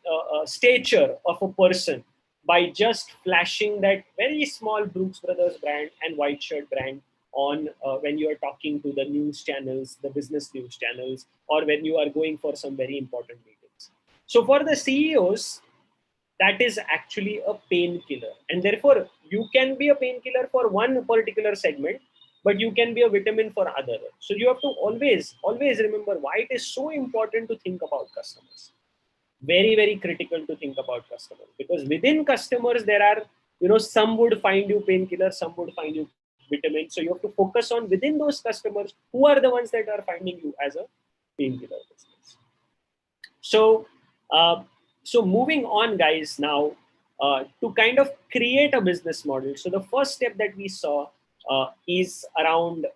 stature of a person by just flashing that very small Brooks Brothers brand and white shirt brand on when you are talking to the news channels, the business news channels, or when you are going for some very important meetings. So for the CEOs, that is actually a painkiller, and therefore you can be a painkiller for one particular segment, but you can be a vitamin for other. So you have to always remember why it is so important to think about customers. Very, very critical to think about customers, because within customers there are, some would find you painkiller, some would find you vitamin. So you have to focus on within those customers who are the ones that are finding you as a painkiller business. So moving on, guys, now to kind of create a business model. So the first step that we saw is around,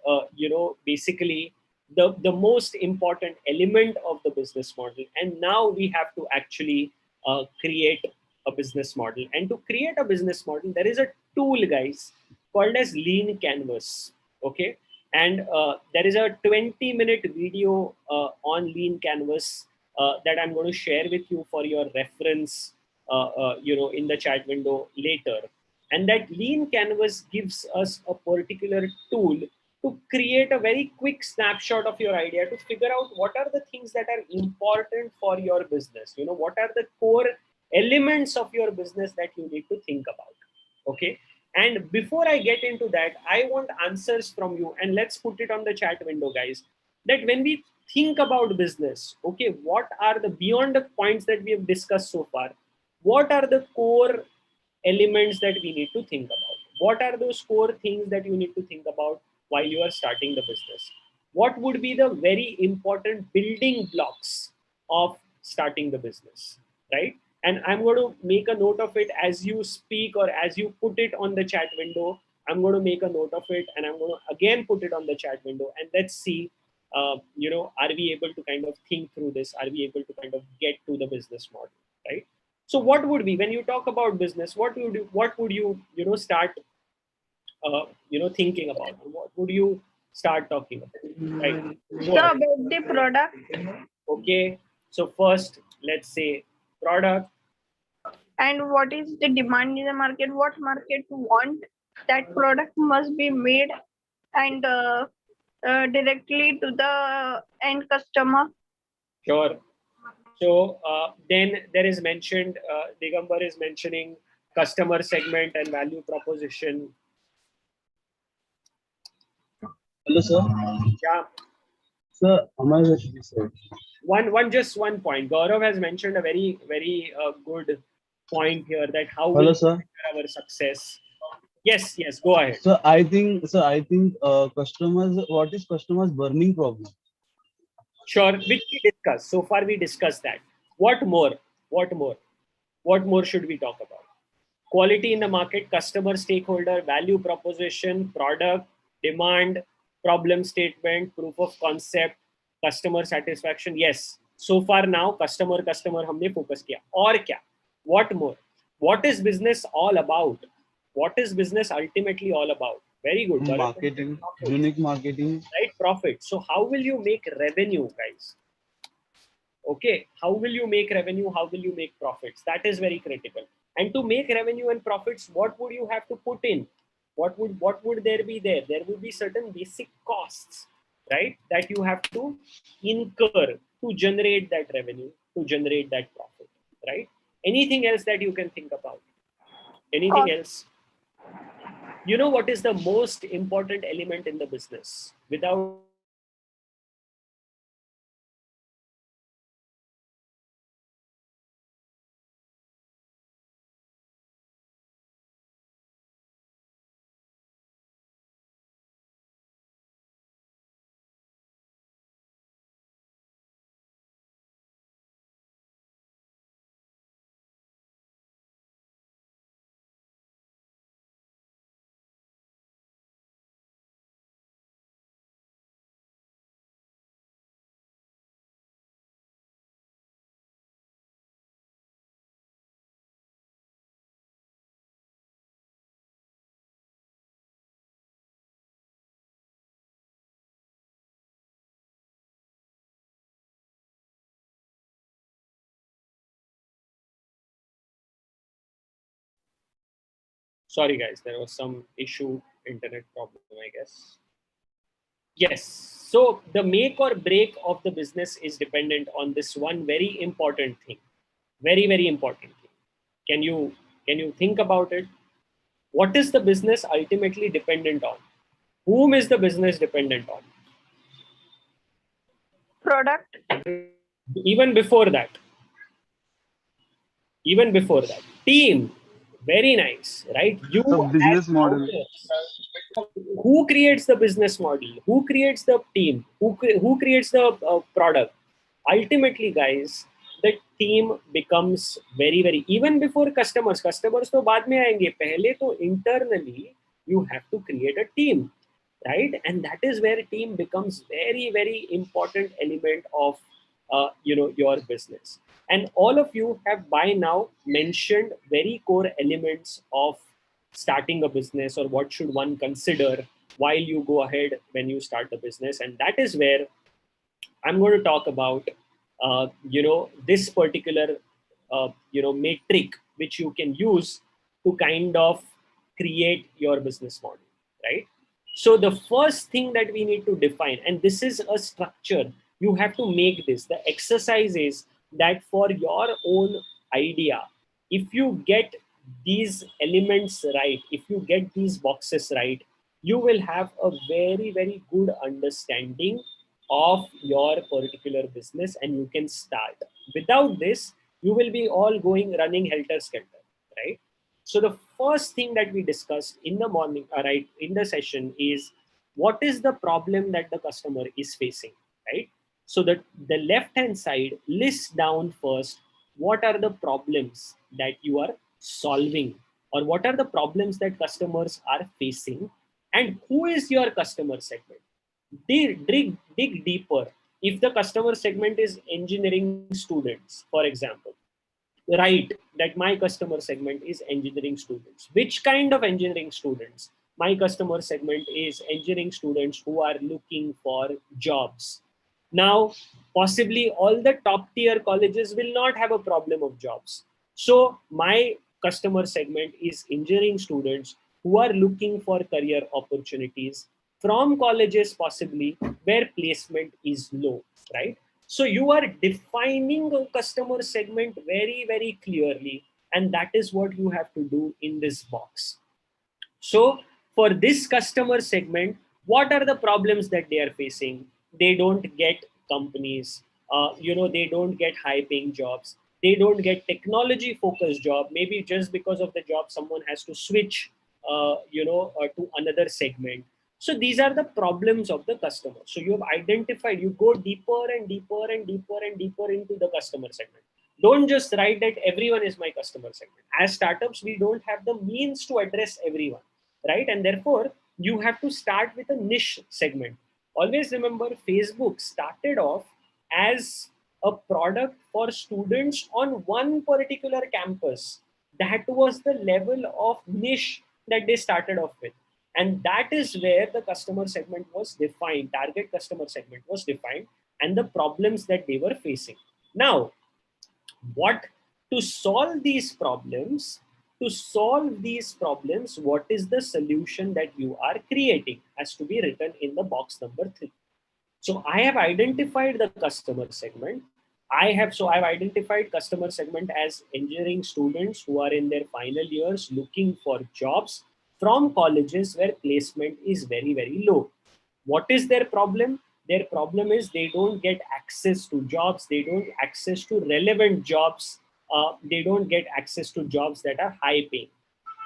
basically the most important element of the business model. And now we have to actually create a business model. And to create a business model, there is a tool, guys, called as Lean Canvas. Okay. And there is a 20-minute video on Lean Canvas that I'm going to share with you for your reference, in the chat window later. And that Lean Canvas gives us a particular tool to create a very quick snapshot of your idea, to figure out what are the things that are important for your business. What are the core elements of your business that you need to think about. Okay. And before I get into that, I want answers from you. And let's put it on the chat window, guys, that when we think about business, okay, what are the, beyond the points that we have discussed so far, what are the core elements that we need to think about? What are those core things that you need to think about while you are starting the business? What would be the very important building blocks of starting the business, right? And I'm going to make a note of it as you speak, or as you put it on the chat window. I'm going to make a note of it, and I'm going to again put it on the chat window, and let's see, are we able to kind of think through this? Are we able to kind of get to the business model, right? So what would be, when you talk about business, what would you start, thinking about? What would you start talking about, right? So about the product. Okay. So first, let's say product. And what is the demand in the market? What market want that product must be made, and directly to the end customer. Sure. So then there is mentioned, Digambar is mentioning customer segment and value proposition. Hello, sir. Yeah. Sir, am I with you, sir? One point. Gaurav has mentioned a very, very good point here, that how Hello, will sir. our success. Yes, go ahead. So I think customers, what is customers' burning problem? Sure, which we discussed. So far we discussed that. What more? What more should we talk about? Quality in the market, customer stakeholder, value proposition, product, demand, problem statement, proof of concept, customer satisfaction. Yes. So far now, customer हमने focus किया. और क्या? What more? What is business all about? What is business ultimately all about? Very good. Marketing, unique marketing. Right, profit. So how will you make revenue, guys? Okay, how will you make revenue? How will you make profits? That is very critical. And to make revenue and profits, what would you have to put in? What would there be there? There would be certain basic costs, right, that you have to incur to generate that revenue, to generate that profit, right? Anything else that you can think about? Anything else? you know what is the most important element in the business? Without Sorry, guys, there was some issue, internet problem, I guess. Yes. So the make or break of the business is dependent on this one very important thing. Very, very important thing. Can you think about it? What is the business ultimately dependent on? Whom is the business dependent on? Product. Even before that, even before that, team. Very nice, right? You The as business model. founders, who creates the business model, who creates the team, who creates the product? Ultimately, guys, the team becomes very, very, even before customers तो बाद में आएंगे, पहले तो internally you have to create a team, right? And that is where team becomes very, very important element of your business. And all of you have by now mentioned very core elements of starting a business, or what should one consider while you go ahead when you start the business. And that is where I'm going to talk about this particular metric which you can use to kind of create your business model, right? So the first thing that we need to define, and this is a structure, you have to make this. The exercise is that for your own idea, if you get these elements right, if you get these boxes right, you will have a very, very good understanding of your particular business and you can start. Without this, you will be all going running helter skelter, right? So the first thing that we discussed in the morning, right, in the session is what is the problem that the customer is facing, right? So that the left hand side lists down first what are the problems that you are solving, or what are the problems that customers are facing, and who is your customer segment. Dig deeper. If the customer segment is engineering students, for example, write that my customer segment is engineering students. Which kind of engineering students? My customer segment is engineering students who are looking for jobs. Now, possibly all the top tier colleges will not have a problem of jobs. So, my customer segment is engineering students who are looking for career opportunities from colleges, possibly where placement is low, right? So you are defining a customer segment very, very clearly, and that is what you have to do in this box. So for this customer segment, what are the problems that they are facing? They don't get companies, they don't get high paying jobs. They don't get technology focused job. Maybe just because of the job, someone has to switch, to another segment. So these are the problems of the customer. So you have identified, you go deeper and deeper and deeper and deeper into the customer segment. Don't just write that everyone is my customer segment. As startups, we don't have the means to address everyone, right? And therefore, you have to start with a niche segment. Always remember, Facebook started off as a product for students on one particular campus. That was the level of niche that they started off with. And that is where the customer segment was defined, target customer segment was defined, and the problems that they were facing. Now, what to solve these problems? To solve these problems, what is the solution that you are creating has to be written in the box number 3. So I have identified the customer segment. I've identified customer segment as engineering students who are in their final years looking for jobs. from colleges where placement is very, very low. What is their problem? Their problem is they don't get access to jobs, they don't access to relevant jobs, they don't get access to jobs that are high paying.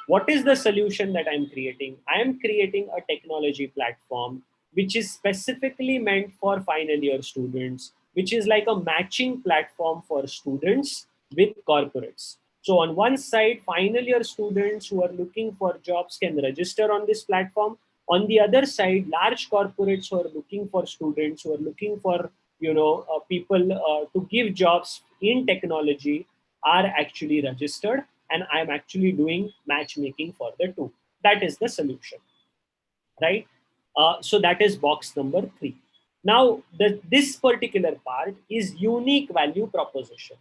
What is the solution that I'm creating? I am creating a technology platform which is specifically meant for final year students, which is like a matching platform for students with corporates. So on one side, final year students who are looking for jobs can register on this platform. On the other side, large corporates who are looking for students, who are looking for people to give jobs in technology are actually registered, and I'm actually doing matchmaking for the two. That is the solution, right? So that is box number 3. Now, this particular part is unique value proposition.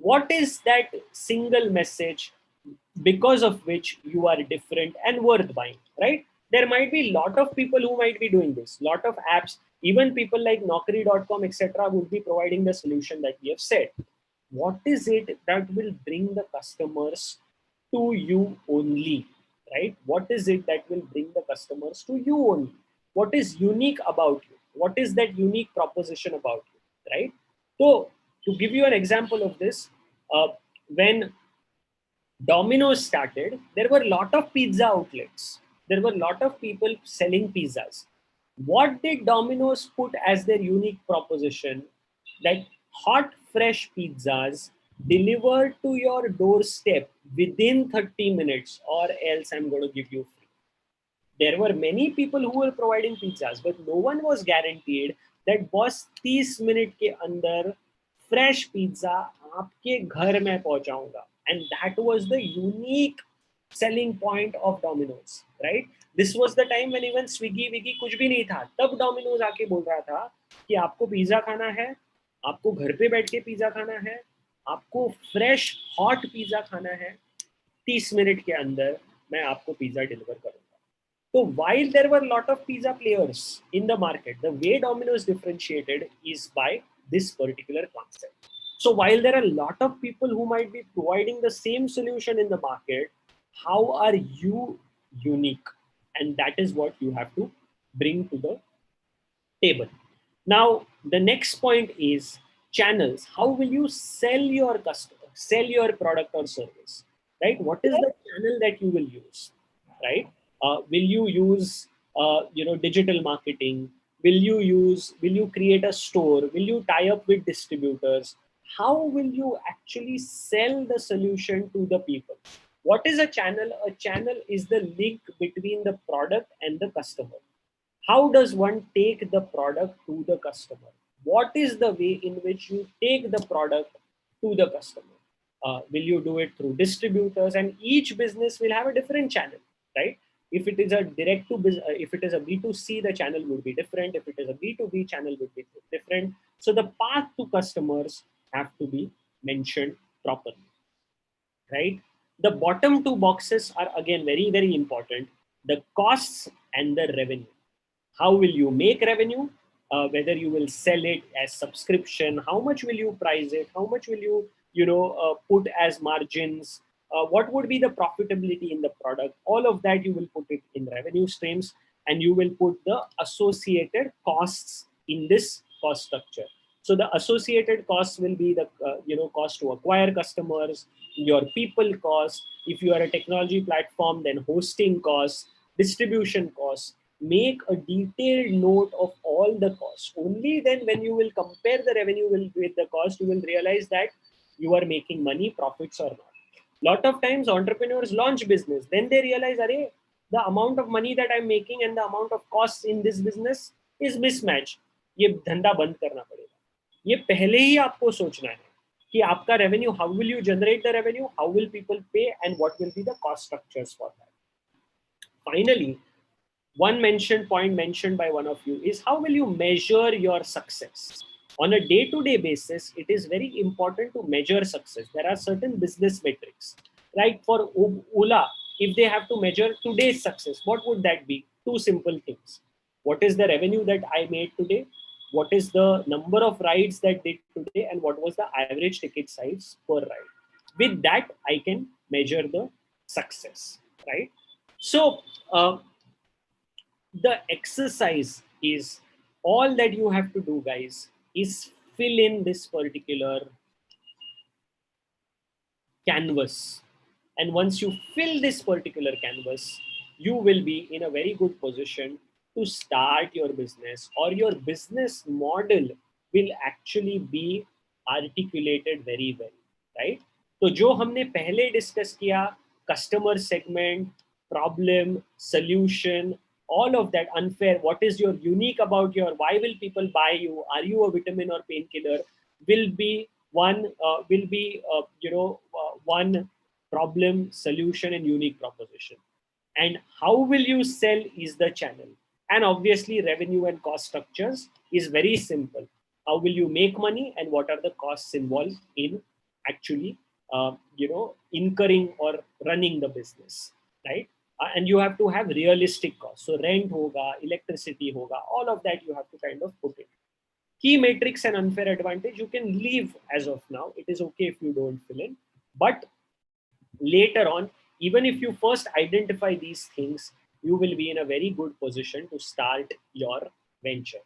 What is that single message because of which you are different and worth buying, right? There might be a lot of people who might be doing this, lot of apps, even people like Naukri.com, etc., would be providing the solution that we have said. What is it that will bring the customers to you only, right? What is it that will bring the customers to you only? What is unique about you? What is that unique proposition about you, right? So to give you an example of this, when Domino's started, there were a lot of pizza outlets. There were a lot of people selling pizzas. What did Domino's put as their unique proposition? That hot, fresh pizzas delivered to your doorstep within 30 minutes, or else I'm going to give you free. There were many people who were providing pizzas, but no one was guaranteed that boss 30 minute के अंदर fresh pizza आपके घर में पहुंचाऊंगा. And that was the unique selling point of Domino's, right? This was the time when even Swiggy, Wiggy कुछ भी नहीं था. तब Domino's आके बोल रहा था कि आपको पिज्जा खाना है, आपको घर पे बैठ के पिज्जा खाना है, आपको फ्रेश हॉट पिज्जा खाना है, 30 मिनट के अंदर मैं आपको पिज्जा डिलीवर करूंगा. So while there were a lot of pizza players in the market, the way Domino's differentiated is by this particular concept. So while there are a lot of people who might be providing the same solution in the market, how are you unique? And that is what you have to bring to the table. Now, the next point is channels. How will you sell your customer, sell your product or service, right? What is the channel that you will use, right? Will you use, digital marketing? Will you create a store? Will you tie up with distributors? How will you actually sell the solution to the people? What is a channel? A channel is the link between the product and the customer. How does one take the product to the customer? What is the way in which you take the product to the customer? Will you do it through distributors? And each business will have a different channel, right? If it is a direct to business, if it is a B2C, the channel would be different. If it is a B2B, channel would be different. So the path to customers have to be mentioned properly, right? The bottom two boxes are again very, very important. The costs and the revenue. How will you make revenue? Whether you will sell it as subscription, how much will you price it? How much will you, put as margins? What would be the profitability in the product? All of that you will put it in revenue streams, and you will put the associated costs in this cost structure. So the associated costs will be the cost to acquire customers, your people cost. If you are a technology platform, then hosting costs, distribution costs. Make a detailed note of all the costs. Only then when you will compare the revenue with the cost, you will realize that you are making money, profits or not. Lot of times entrepreneurs launch business, then they realize, Arey, the amount of money that I'm making and the amount of costs in this business is mismatch. ये धंधा बंद करना पड़ेगा. ये पहले ही आपको सोचना है कि आपका revenue, how will you generate the revenue, how will people pay, and what will be the cost structures for that. Finally, one point mentioned by one of you is how will you measure your success? On a day-to-day basis, it is very important to measure success. There are certain business metrics. Like for Ola, if they have to measure today's success, what would that be? Two simple things. What is the revenue that I made today? What is the number of rides that did today? And what was the average ticket size per ride? With that, I can measure the success, right? So the exercise is, all that you have to do, guys, is fill in this particular canvas. And once you fill this particular canvas, you will be in a very good position to start your business, or your business model will actually be articulated very well, right? तो जो हमने पहले discuss किया, customer segment, problem, solution, all of that, unfair, what is your unique about your, why will people buy you, are you a vitamin or painkiller, will be one problem, solution, and unique proposition. And how will you sell is the channel. And obviously revenue and cost structures is very simple. How will you make money, and what are the costs involved in actually incurring or running the business, right? And you have to have realistic costs. So rent hoga, electricity hoga, all of that you have to kind of put in. Key matrix and unfair advantage, you can leave as of now. It is okay if you don't fill in. But later on, even if you first identify these things, you will be in a very good position to start your venture.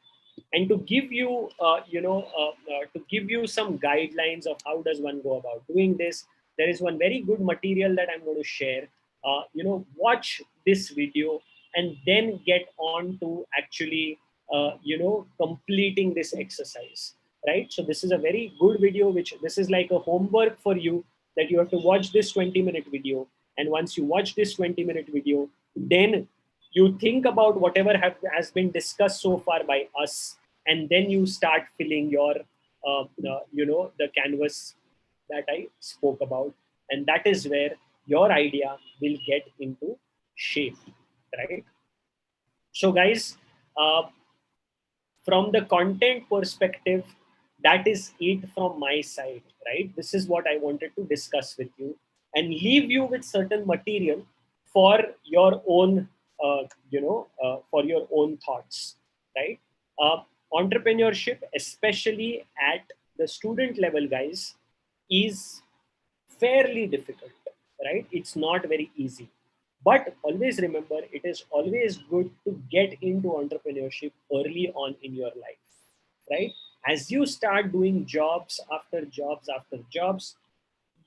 And to give you, to give you some guidelines of how does one go about doing this, there is one very good material that I'm going to share. Watch this video and then get on to actually, completing this exercise, right? So this is a very good video, which this is like a homework for you, that you have to watch this 20-minute video. And once you watch this 20-minute video, then you think about whatever has been discussed so far by us, and then you start filling your, the canvas that I spoke about. And that is where your idea will get into shape, right? So guys, from the content perspective, that is it from my side, right? This is what I wanted to discuss with you and leave you with certain material for your own, for your own thoughts, right? Entrepreneurship, especially at the student level, guys, is fairly difficult, right? It's not very easy. But always remember, it is always good to get into entrepreneurship early on in your life, right? As you start doing jobs after jobs after jobs,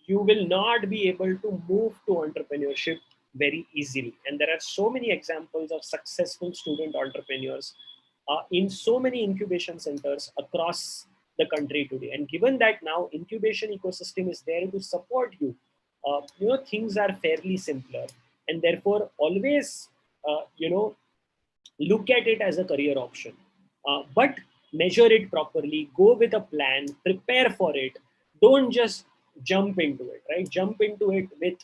you will not be able to move to entrepreneurship very easily. And there are so many examples of successful student entrepreneurs in so many incubation centers across the country today. And given that now incubation ecosystem is there to support you, things are fairly simpler. And therefore, always, look at it as a career option. But measure it properly, go with a plan, prepare for it. Don't just jump into it, right? Jump into it with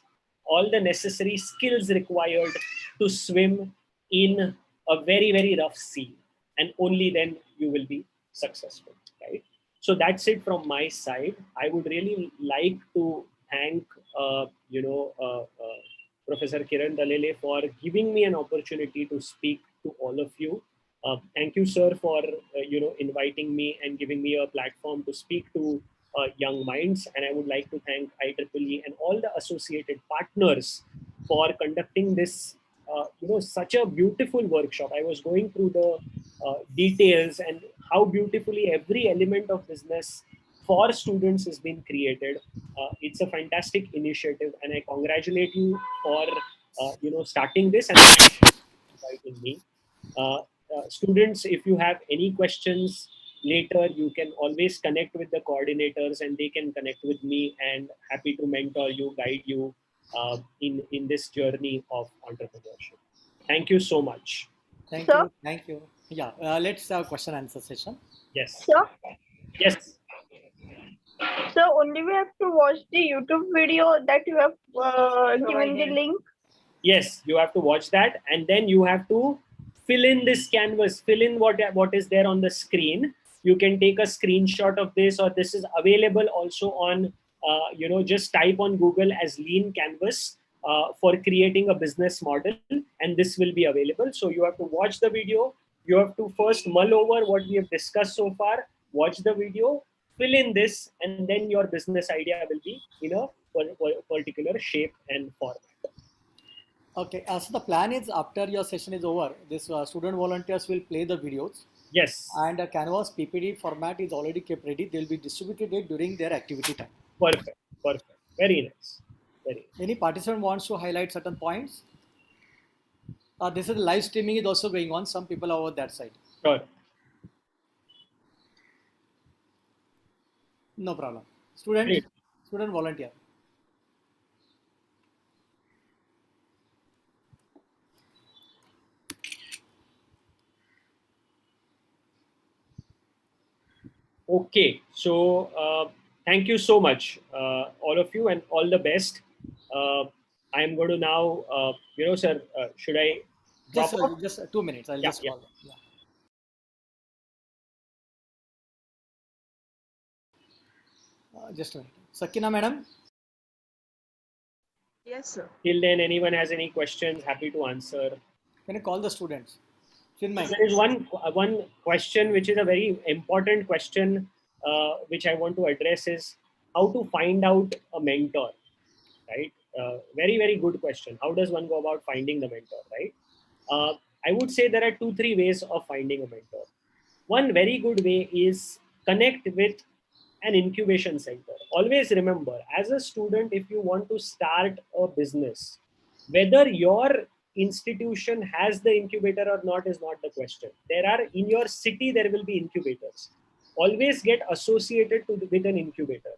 all the necessary skills required to swim in a very, very rough sea. And only then you will be successful, right? So that's it from my side. I would really like to thank, Professor Kiran Dalele for giving me an opportunity to speak to all of you. Thank you, sir, for inviting me and giving me a platform to speak to young minds. And I would like to thank IEEE and all the associated partners for conducting this, such a beautiful workshop. I was going through the details and how beautifully every element of business for students has been created. It's a fantastic initiative, and I congratulate you for starting this and inviting me. Students, if you have any questions later, you can always connect with the coordinators, and they can connect with me. And happy to mentor you, guide you in this journey of entrepreneurship. Thank you so much. Thank So, you. Thank you. Yeah, let's have question answer session. Yes. so, Yes. so only we have to watch the YouTube video that you have given the link. Yes, you have to watch that, and then you have to fill in this canvas, fill in what is there on the screen. You can take a screenshot of this, or this is available also on, just type on Google as lean canvas for creating a business model, and this will be available. So you have to watch the video. You have to first mull over what we have discussed so far, watch the video, fill in this, and then your business idea will be in a particular shape and format. Okay, so the plan is after your session is over, this student volunteers will play the videos, Yes. and a Canvas PPT format is already kept ready. They'll be distributed it during their activity time. Perfect. Perfect. Very nice. Very nice. Any participant wants to highlight certain points? This is live streaming is also going on. Some people are over that side. Sure. No problem. Student, Great. student volunteer. Okay. So thank you so much, all of you, and all the best. I am going to now, sir, should I drop Just, off? just 2 minutes. I'll Yeah, just yeah. call them. Yeah. Just a minute. Sakina, madam. Yes, sir. Till then, anyone has any questions, happy to answer. Can you call the students? Chinmay. There is one question which is a very important question, which I want to address is how to find out a mentor, right? Very good question. How does one go about finding the mentor, right? I would say there are 2-3 ways of finding a mentor. One very good way is connect with an incubation center. Always remember, as a student, if you want to start a business, whether your institution has the incubator or not is not the question. There are, in your city, there will be incubators. Always get associated with an incubator.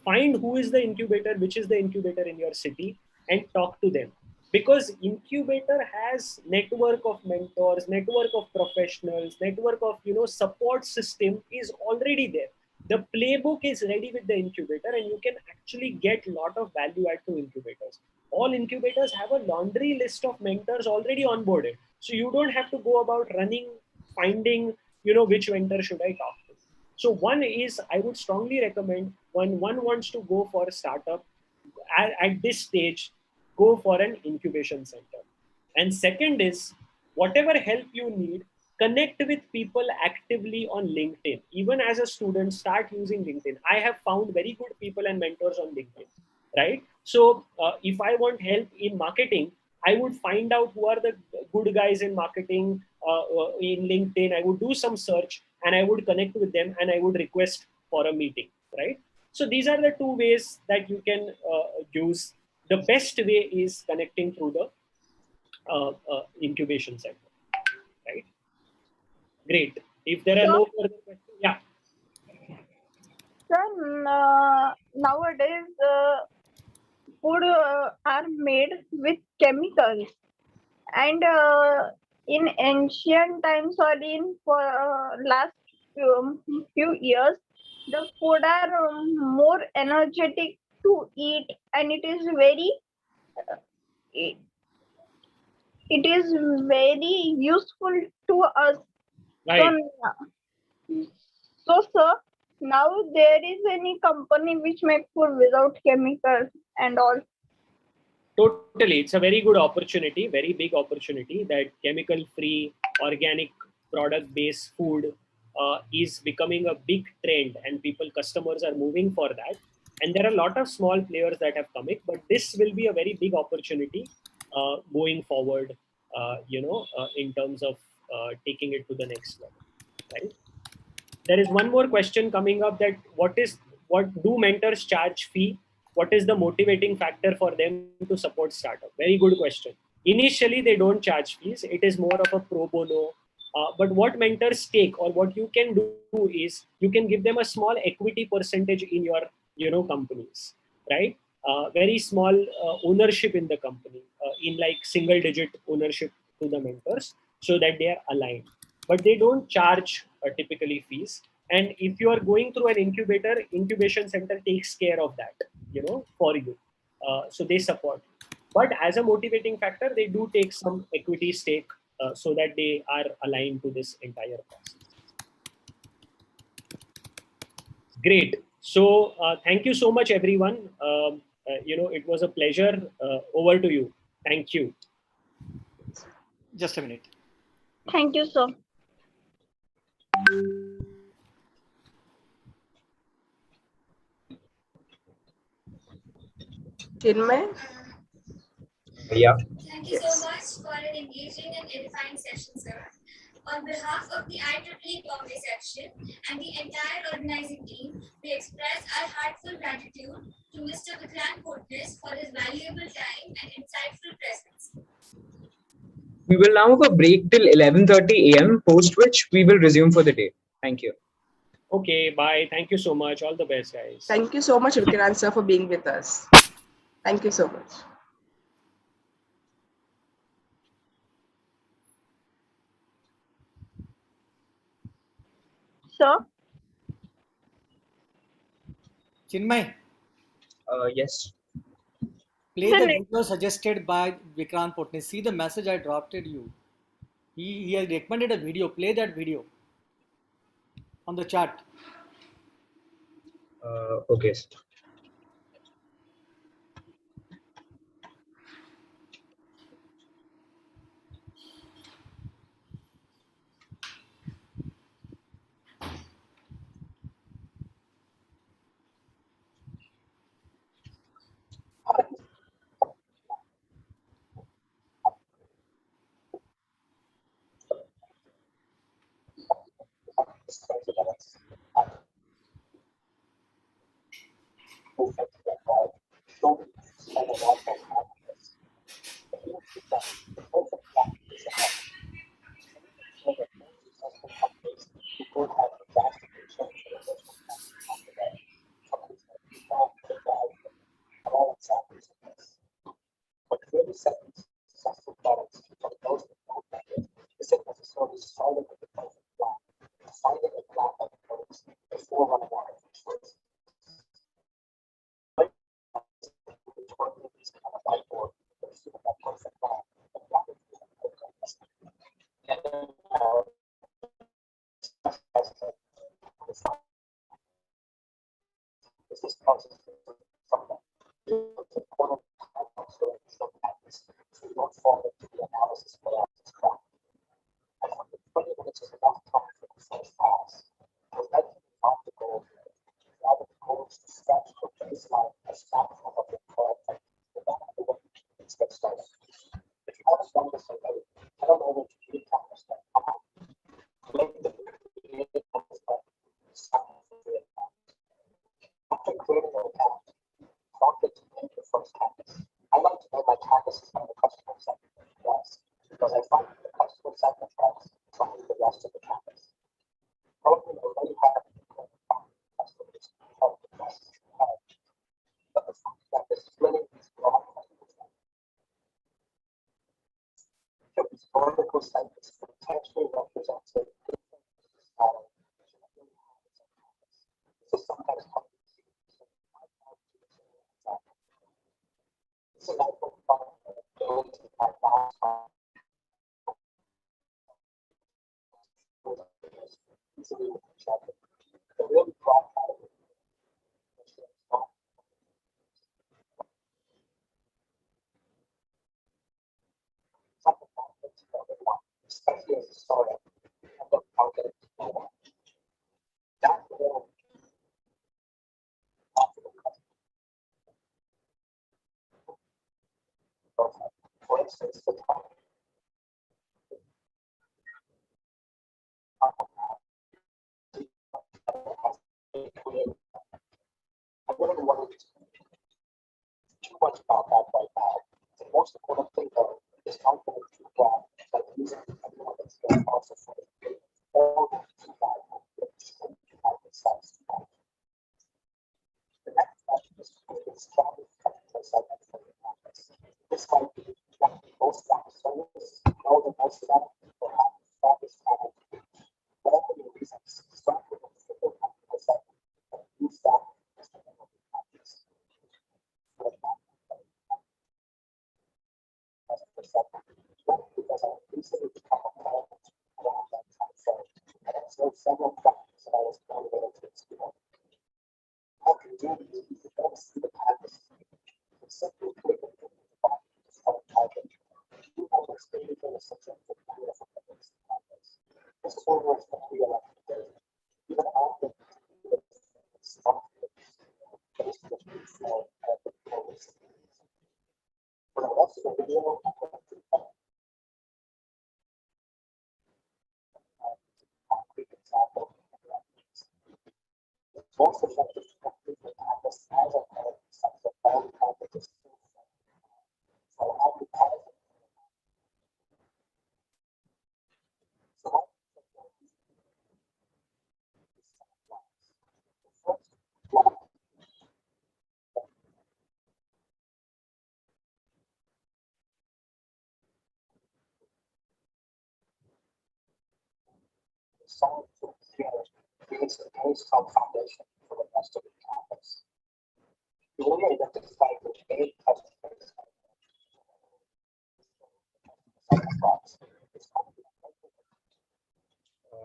Find who is the incubator, which is the incubator in your city, and talk to them, because incubator has network of mentors, network of professionals, network of support system is already there. The playbook is ready with the incubator, and you can actually get a lot of value add to incubators. All incubators have a laundry list of mentors already onboarded, so you don't have to go about running, finding which mentor should I talk to. So one is, I would strongly recommend, when one wants to go for a startup at this stage, go for an incubation center. And second is, whatever help you need, connect with people actively on LinkedIn. Even as a student, start using LinkedIn. I have found very good people and mentors on LinkedIn, right? So if I want help in marketing, I would find out who are the good guys in marketing in LinkedIn. I would do some search and I would connect with them and I would request for a meeting, right? So these are the 2 ways that you can use. The best way is connecting through the incubation center, right? Great. If there are So, no further questions, yeah. sir, nowadays food are made with chemicals, and in ancient times or in for last few years, the food are more energetic to eat, and it is very it, it is very useful to us. Right. So, sir, now there is any company which make food without chemicals and all. Totally. It's a very good opportunity, very big opportunity, that chemical free, organic product based food is becoming a big trend, and customers are moving for that. And there are a lot of small players that have come in, but this will be a very big opportunity going forward, in terms of taking it to the next level, right? There is one more question coming up, that what do mentors charge fee? What is the motivating factor for them to support startup? Very good question. Initially, they don't charge fees. It is more of a pro bono. But what mentors take, or what you can do, is you can give them a small equity percentage in your companies, right? Very small ownership in the company, in like single digit ownership to the mentors, so that they are aligned. But they don't charge typically fees. And if you are going through an incubation center takes care of that, for you. So they support. But as a motivating factor, they do take some equity stake, so that they are aligned to this entire process. Great. So thank you so much, everyone. It was a pleasure. Over to you. Thank you. Just a minute. Thank you, sir. Chinmay? Yeah. Thank you so much for an engaging and edifying session, sir. On behalf of the IEEE Bombay section and the entire organizing team, we express our heartfelt gratitude to Mr. Vikrant Portnes for his valuable time and insightful presence. We will now have a break till 11:30 a.m., post which we will resume for the day. Thank you. Okay, bye. Thank you so much. All the best, guys. Thank you so much, Vikrant sir, for being with us. Thank you so much. Sir, Chinmay, Yes. play the the next, video suggested by Vikrant Potne. See the message I dropped at you. He has recommended a video. Play that video on the chat. Okay.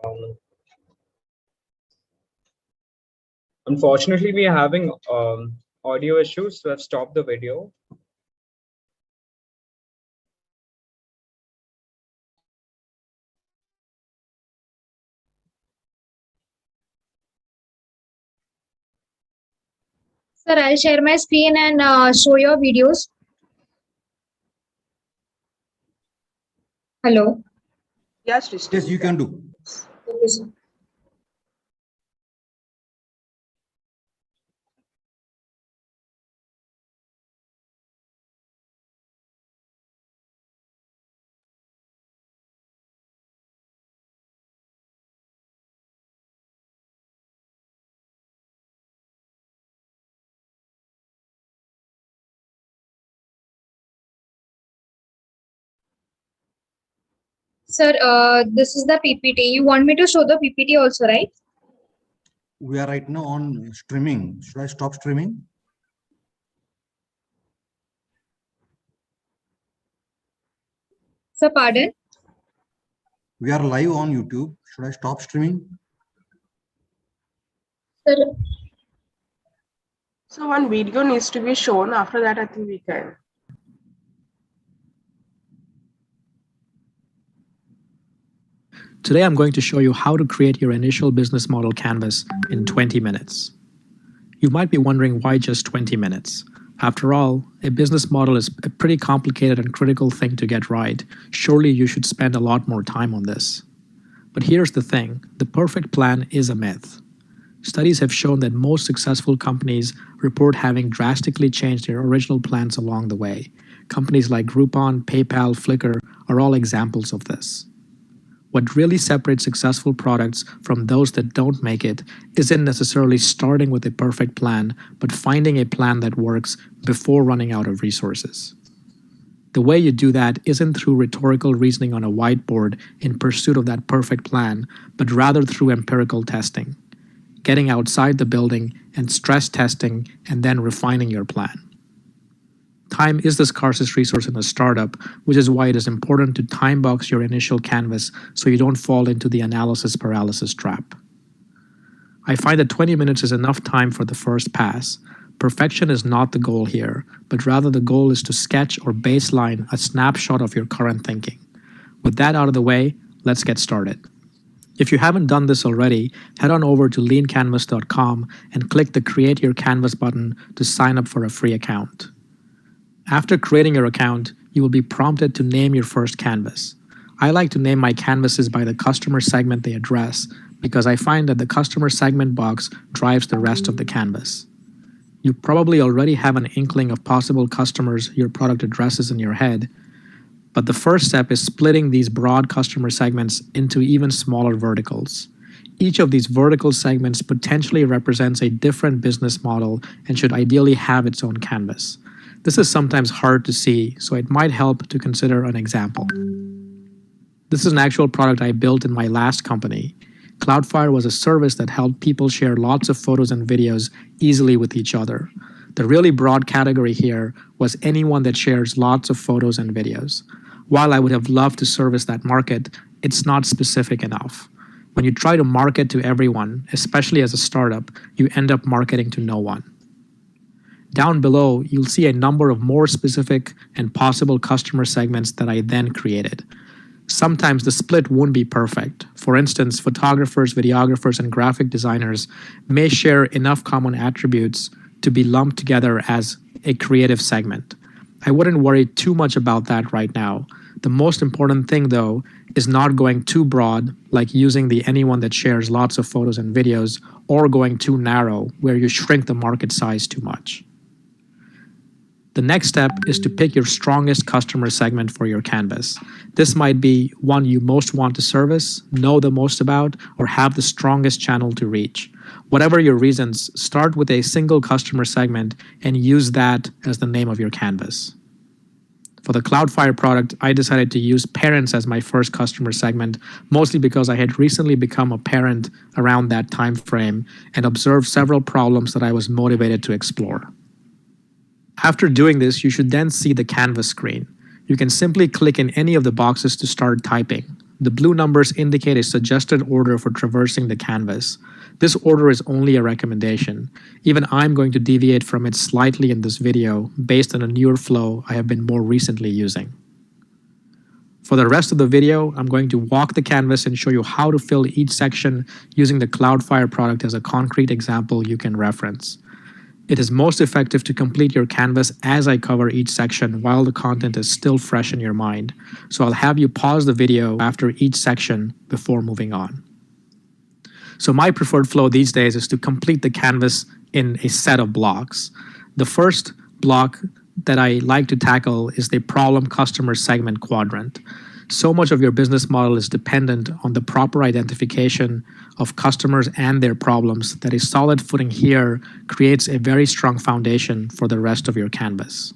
Um, Unfortunately, we are having audio issues, so I've stopped the video. Sir, I'll share my screen and show your videos. Hello. Yes, Srishti. Yes, you can do. Okay, sir. Sir, this is the PPT. You want me to show the PPT also, right? We are right now on streaming. Should I stop streaming? Sir, pardon? We are live on YouTube. Should I stop streaming? Sir, So one video needs to be shown. After that, I think we can. Today, I'm going to show you how to create your initial business model canvas in 20 minutes. You might be wondering why just 20 minutes. After all, a business model is a pretty complicated and critical thing to get right. Surely you should spend a lot more time on this. But here's the thing, the perfect plan is a myth. Studies have shown that most successful companies report having drastically changed their original plans along the way. Companies like Groupon, PayPal, Flickr are all examples of this. What really separates successful products from those that don't make it isn't necessarily starting with a perfect plan, but finding a plan that works before running out of resources. The way you do that isn't through rhetorical reasoning on a whiteboard in pursuit of that perfect plan, but rather through empirical testing, getting outside the building and stress testing and then refining your plan. Time is the scarcest resource in a startup, which is why it is important to time box your initial canvas so you don't fall into the analysis paralysis trap. I find that 20 minutes is enough time for the first pass. Perfection is not the goal here, but rather the goal is to sketch or baseline a snapshot of your current thinking. With that out of the way, let's get started. If you haven't done this already, head on over to leancanvas.com and click the Create Your Canvas button to sign up for a free account. After creating your account, you will be prompted to name your first canvas. I like to name my canvases by the customer segment they address because I find that the customer segment box drives the rest of the canvas. You probably already have an inkling of possible customers your product addresses in your head, but the first step is splitting these broad customer segments into even smaller verticals. Each of these vertical segments potentially represents a different business model and should ideally have its own canvas. This is sometimes hard to see, so it might help to consider an example. This is an actual product I built in my last company. Cloudflare was a service that helped people share lots of photos and videos easily with each other. The really broad category here was anyone that shares lots of photos and videos. While I would have loved to service that market, it's not specific enough. When you try to market to everyone, especially as a startup, you end up marketing to no one. Down below, you'll see a number of more specific and possible customer segments that I then created. Sometimes the split won't be perfect. For instance, photographers, videographers, and graphic designers may share enough common attributes to be lumped together as a creative segment. I wouldn't worry too much about that right now. The most important thing, though, is not going too broad, like using the anyone that shares lots of photos and videos, or going too narrow, where you shrink the market size too much. The next step is to pick your strongest customer segment for your canvas. This might be one you most want to service, know the most about, or have the strongest channel to reach. Whatever your reasons, start with a single customer segment and use that as the name of your canvas. For the Cloudfire product, I decided to use parents as my first customer segment, mostly because I had recently become a parent around that time frame and observed several problems that I was motivated to explore. After doing this, you should then see the canvas screen. You can simply click in any of the boxes to start typing. The blue numbers indicate a suggested order for traversing the canvas. This order is only a recommendation. Even I'm going to deviate from it slightly in this video based on a newer flow I have been more recently using. For the rest of the video, I'm going to walk the canvas and show you how to fill each section using the Cloudfire product as a concrete example you can reference. It is most effective to complete your canvas as I cover each section while the content is still fresh in your mind, so I'll have you pause the video after each section before moving on. So my preferred flow these days is to complete the canvas in a set of blocks. The first block that I like to tackle is the problem customer segment quadrant. So much of your business model is dependent on the proper identification of customers and their problems that a solid footing here creates a very strong foundation for the rest of your canvas.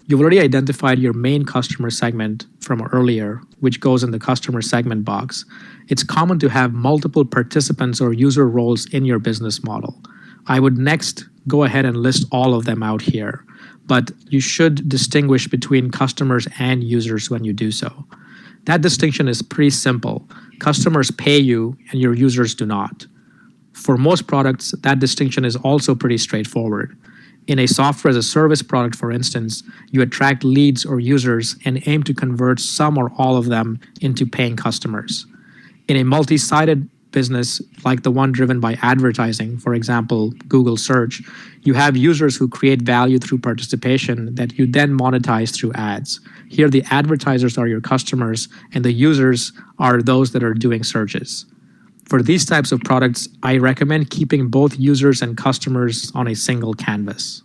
You've already identified your main customer segment from earlier, which goes in the customer segment box. It's common to have multiple participants or user roles in your business model. I would next go ahead and list all of them out here, but you should distinguish between customers and users when you do so. That distinction is pretty simple. Customers pay you and your users do not. For most products, that distinction is also pretty straightforward. In a software as a service product, for instance, you attract leads or users and aim to convert some or all of them into paying customers. In a multi-sided business like the one driven by advertising, for example, Google search, you have users who create value through participation that you then monetize through ads. Here, the advertisers are your customers and the users are those that are doing searches. For these types of products, I recommend keeping both users and customers on a single canvas.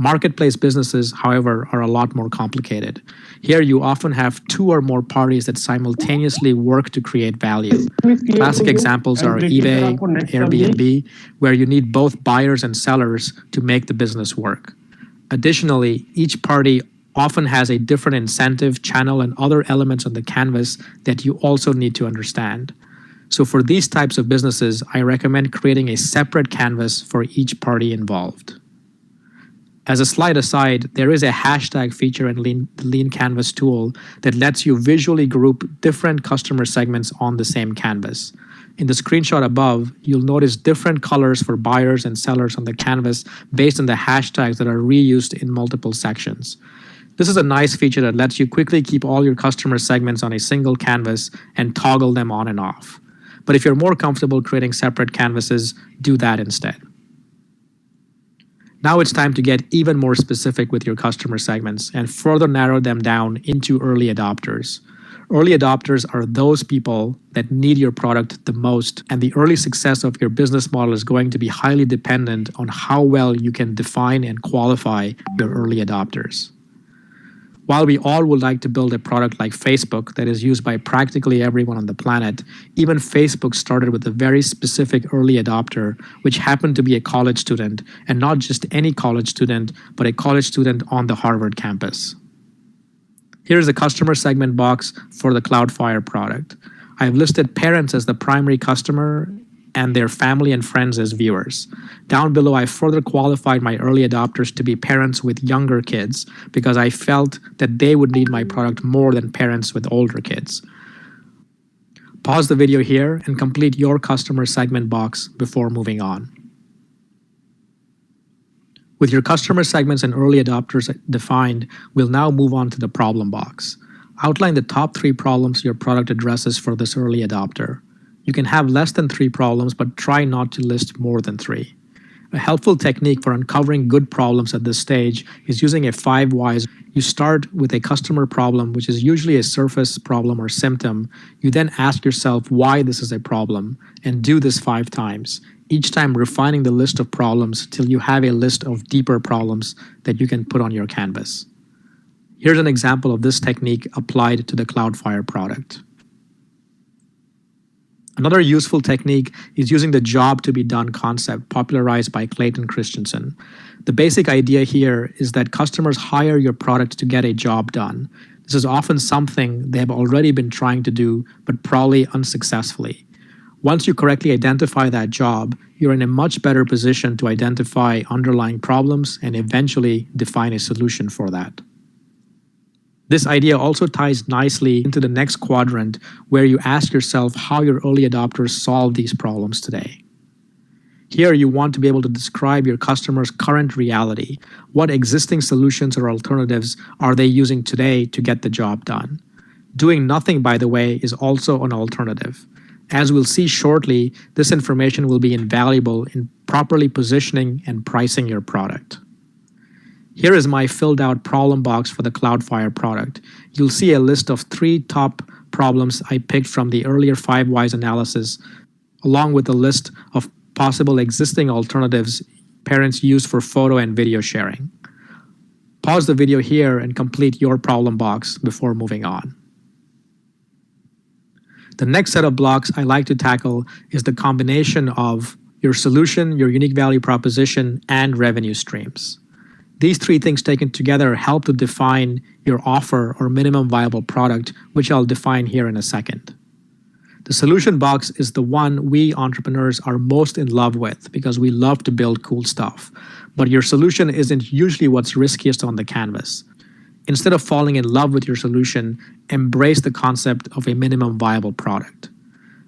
Marketplace businesses, however, are a lot more complicated. Here you often have two or more parties that simultaneously work to create value. Classic examples are eBay, Airbnb, where you need both buyers and sellers to make the business work. Additionally, each party often has a different incentive, channel, and other elements on the canvas that you also need to understand. So for these types of businesses, I recommend creating a separate canvas for each party involved. As a slight aside, there is a hashtag feature in the Lean Canvas tool that lets you visually group different customer segments on the same canvas. In the screenshot above, you'll notice different colors for buyers and sellers on the canvas based on the hashtags that are reused in multiple sections. This is a nice feature that lets you quickly keep all your customer segments on a single canvas and toggle them on and off. But if you're more comfortable creating separate canvases, do that instead. Now it's time to get even more specific with your customer segments and further narrow them down into early adopters. Early adopters are those people that need your product the most, and the early success of your business model is going to be highly dependent on how well you can define and qualify your early adopters. While we all would like to build a product like Facebook that is used by practically everyone on the planet, even Facebook started with a very specific early adopter, which happened to be a college student, and not just any college student, but a college student on the Harvard campus. Here's the customer segment box for the Cloudfire product. I've listed parents as the primary customer and their family and friends as viewers. Down below, I further qualified my early adopters to be parents with younger kids because I felt that they would need my product more than parents with older kids. Pause the video here and complete your customer segment box before moving on. With your customer segments and early adopters defined, we'll now move on to the problem box. Outline the top 3 problems your product addresses for this early adopter. You can have less than 3 problems, but try not to list more than 3. A helpful technique for uncovering good problems at this stage is using a 5 whys. You start with a customer problem, which is usually a surface problem or symptom. You then ask yourself why this is a problem and do this 5 times, each time refining the list of problems till you have a list of deeper problems that you can put on your canvas. Here's an example of this technique applied to the Cloudflare product. Another useful technique is using the job to be done concept popularized by Clayton Christensen. The basic idea here is that customers hire your product to get a job done. This is often something they have already been trying to do, but probably unsuccessfully. Once you correctly identify that job, you're in a much better position to identify underlying problems and eventually define a solution for that. This idea also ties nicely into the next quadrant, where you ask yourself how your early adopters solve these problems today. Here you want to be able to describe your customer's current reality. What existing solutions or alternatives are they using today to get the job done? Doing nothing, by the way, is also an alternative. As we'll see shortly, this information will be invaluable in properly positioning and pricing your product. Here is my filled out problem box for the Cloudflare product. You'll see a list of 3 top problems I picked from the earlier 5 whys analysis, along with a list of possible existing alternatives parents use for photo and video sharing. Pause the video here and complete your problem box before moving on. The next set of blocks I like to tackle is the combination of your solution, your unique value proposition, and revenue streams. These 3 things taken together help to define your offer or minimum viable product, which I'll define here in a second. The solution box is the one we entrepreneurs are most in love with because we love to build cool stuff. But your solution isn't usually what's riskiest on the canvas. Instead of falling in love with your solution, embrace the concept of a minimum viable product.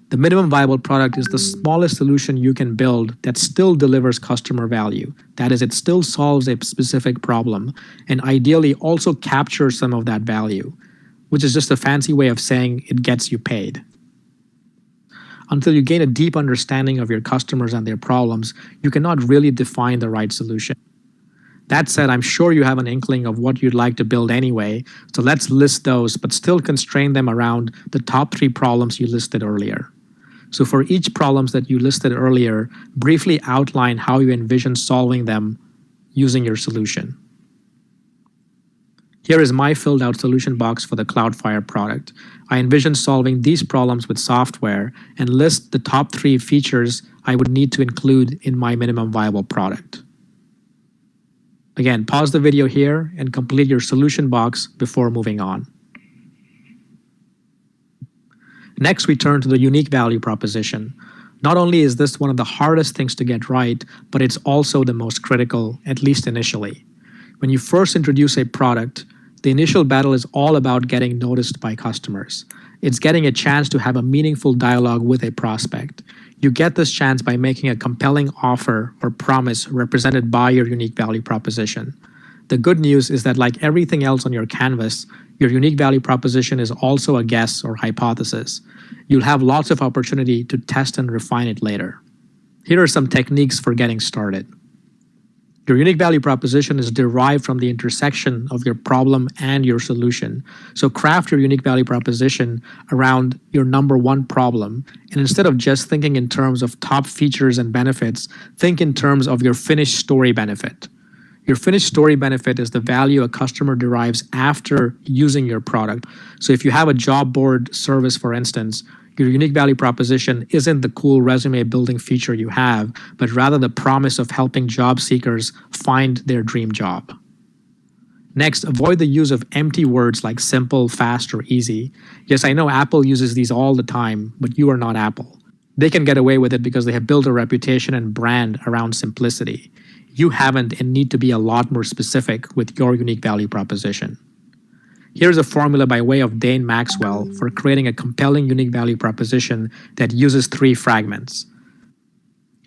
The minimum viable product is the smallest solution you can build that still delivers customer value. That is, it still solves a specific problem and ideally also captures some of that value, which is just a fancy way of saying it gets you paid. Until you gain a deep understanding of your customers and their problems, you cannot really define the right solution. That said, I'm sure you have an inkling of what you'd like to build anyway, so let's list those, but still constrain them around the top 3 problems you listed earlier. So for each problems that you listed earlier, briefly outline how you envision solving them using your solution. Here is my filled out solution box for the Cloudflare product. I envision solving these problems with software and list the top 3 features I would need to include in my minimum viable product. Again, pause the video here and complete your solution box before moving on. Next, we turn to the unique value proposition. Not only is this one of the hardest things to get right, but it's also the most critical, at least initially. When you first introduce a product, the initial battle is all about getting noticed by customers. It's getting a chance to have a meaningful dialogue with a prospect. You get this chance by making a compelling offer or promise represented by your unique value proposition. The good news is that, like everything else on your canvas, your unique value proposition is also a guess or hypothesis. You'll have lots of opportunity to test and refine it later. Here are some techniques for getting started. Your unique value proposition is derived from the intersection of your problem and your solution. So craft your unique value proposition around your number 1 problem. And instead of just thinking in terms of top features and benefits, think in terms of your finished story benefit. Your finished story benefit is the value a customer derives after using your product. So if you have a job board service, for instance, your unique value proposition isn't the cool resume building feature you have, but rather the promise of helping job seekers find their dream job. Next, avoid the use of empty words like simple, fast, or easy. Yes, I know Apple uses these all the time, but you are not Apple. They can get away with it because they have built a reputation and brand around simplicity. You haven't and need to be a lot more specific with your unique value proposition. Here's a formula by way of Dane Maxwell for creating a compelling unique value proposition that uses 3 fragments.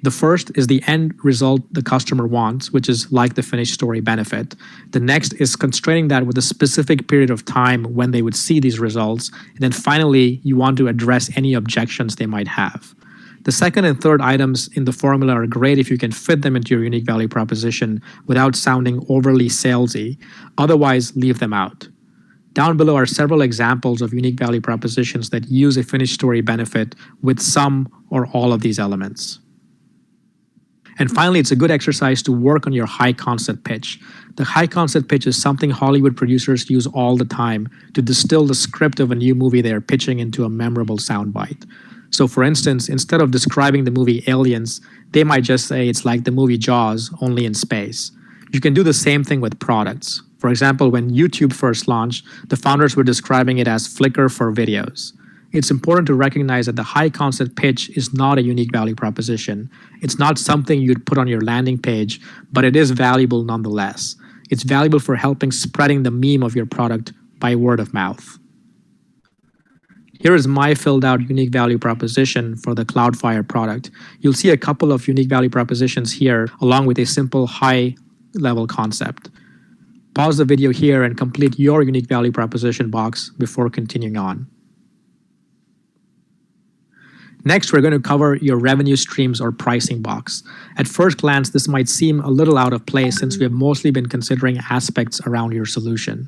The first is the end result the customer wants, which is like the finished story benefit. The next is constraining that with a specific period of time when they would see these results. And then finally, you want to address any objections they might have. The second and third items in the formula are great if you can fit them into your unique value proposition without sounding overly salesy. Otherwise, leave them out. Down below are several examples of unique value propositions that use a finished story benefit with some or all of these elements. And finally, it's a good exercise to work on your high concept pitch. The high concept pitch is something Hollywood producers use all the time to distill the script of a new movie they are pitching into a memorable soundbite. So for instance, instead of describing the movie Aliens, they might just say it's like the movie Jaws, only in space. You can do the same thing with products. For example, when YouTube first launched, the founders were describing it as Flickr for videos. It's important to recognize that the high concept pitch is not a unique value proposition. It's not something you'd put on your landing page, but it is valuable nonetheless. It's valuable for helping spreading the meme of your product by word of mouth. Here is my filled out unique value proposition for the Cloudflare product. You'll see a couple of unique value propositions here along with a simple high level concept. Pause the video here and complete your unique value proposition box before continuing on. Next, we're going to cover your revenue streams or pricing box. At first glance, this might seem a little out of place since we have mostly been considering aspects around your solution.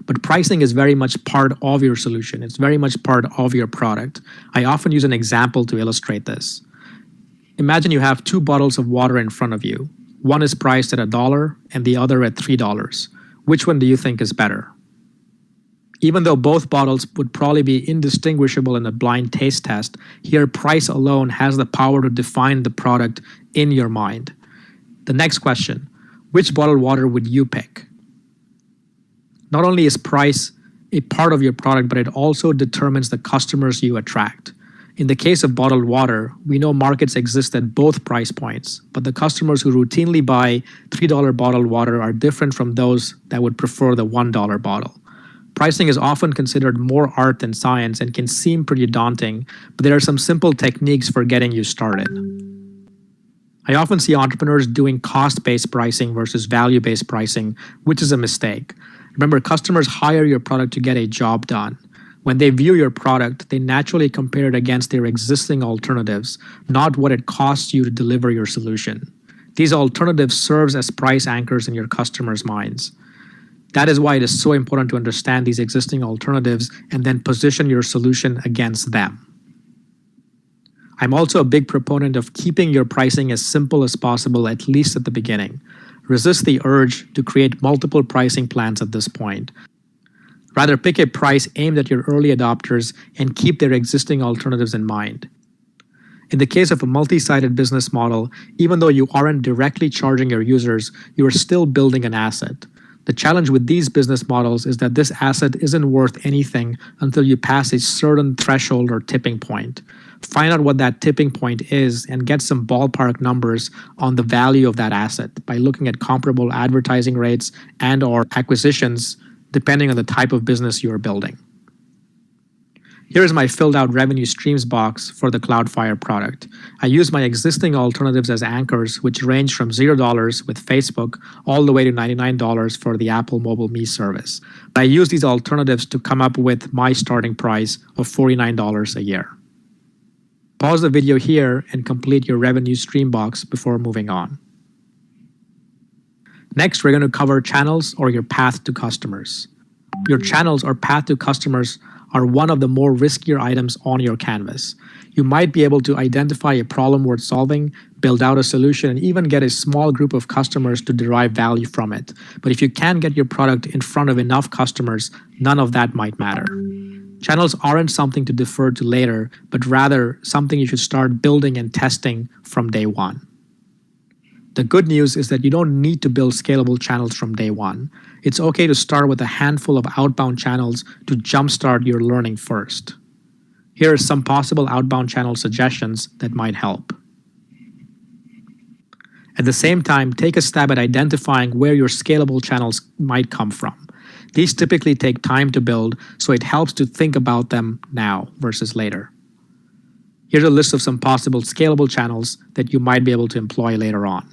But pricing is very much part of your solution. It's very much part of your product. I often use an example to illustrate this. Imagine you have two bottles of water in front of you. One is priced at $1 and the other at $3. Which one do you think is better? Even though both bottles would probably be indistinguishable in a blind taste test, here price alone has the power to define the product in your mind. The next question, which bottled water would you pick? Not only is price a part of your product, but it also determines the customers you attract. In the case of bottled water, we know markets exist at both price points, but the customers who routinely buy $3 bottled water are different from those that would prefer the $1 bottle. Pricing is often considered more art than science and can seem pretty daunting, but there are some simple techniques for getting you started. I often see entrepreneurs doing cost-based pricing versus value-based pricing, which is a mistake. Remember, customers hire your product to get a job done. When they view your product, they naturally compare it against their existing alternatives, not what it costs you to deliver your solution. These alternatives serve as price anchors in your customers' minds. That is why it is so important to understand these existing alternatives and then position your solution against them. I'm also a big proponent of keeping your pricing as simple as possible, at least at the beginning. Resist the urge to create multiple pricing plans at this point. Rather, pick a price aimed at your early adopters and keep their existing alternatives in mind. In the case of a multi-sided business model, even though you aren't directly charging your users, you are still building an asset. The challenge with these business models is that this asset isn't worth anything until you pass a certain threshold or tipping point. Find out what that tipping point is and get some ballpark numbers on the value of that asset by looking at comparable advertising rates and/or acquisitions depending on the type of business you are building. Here is my filled out revenue streams box for the Cloudflare product. I use my existing alternatives as anchors, which range from $0 with Facebook all the way to $99 for the Apple Mobile Me service. I use these alternatives to come up with my starting price of $49 a year. Pause the video here and complete your revenue stream box before moving on. Next, we're going to cover channels or your path to customers. Your channels or path to customers are one of the more riskier items on your canvas. You might be able to identify a problem worth solving, build out a solution, and even get a small group of customers to derive value from it. But if you can't get your product in front of enough customers, none of that might matter. Channels aren't something to defer to later, but rather something you should start building and testing from day one. The good news is that you don't need to build scalable channels from day one. It's okay to start with a handful of outbound channels to jumpstart your learning first. Here are some possible outbound channel suggestions that might help. At the same time, take a stab at identifying where your scalable channels might come from. These typically take time to build, so it helps to think about them now versus later. Here's a list of some possible scalable channels that you might be able to employ later on.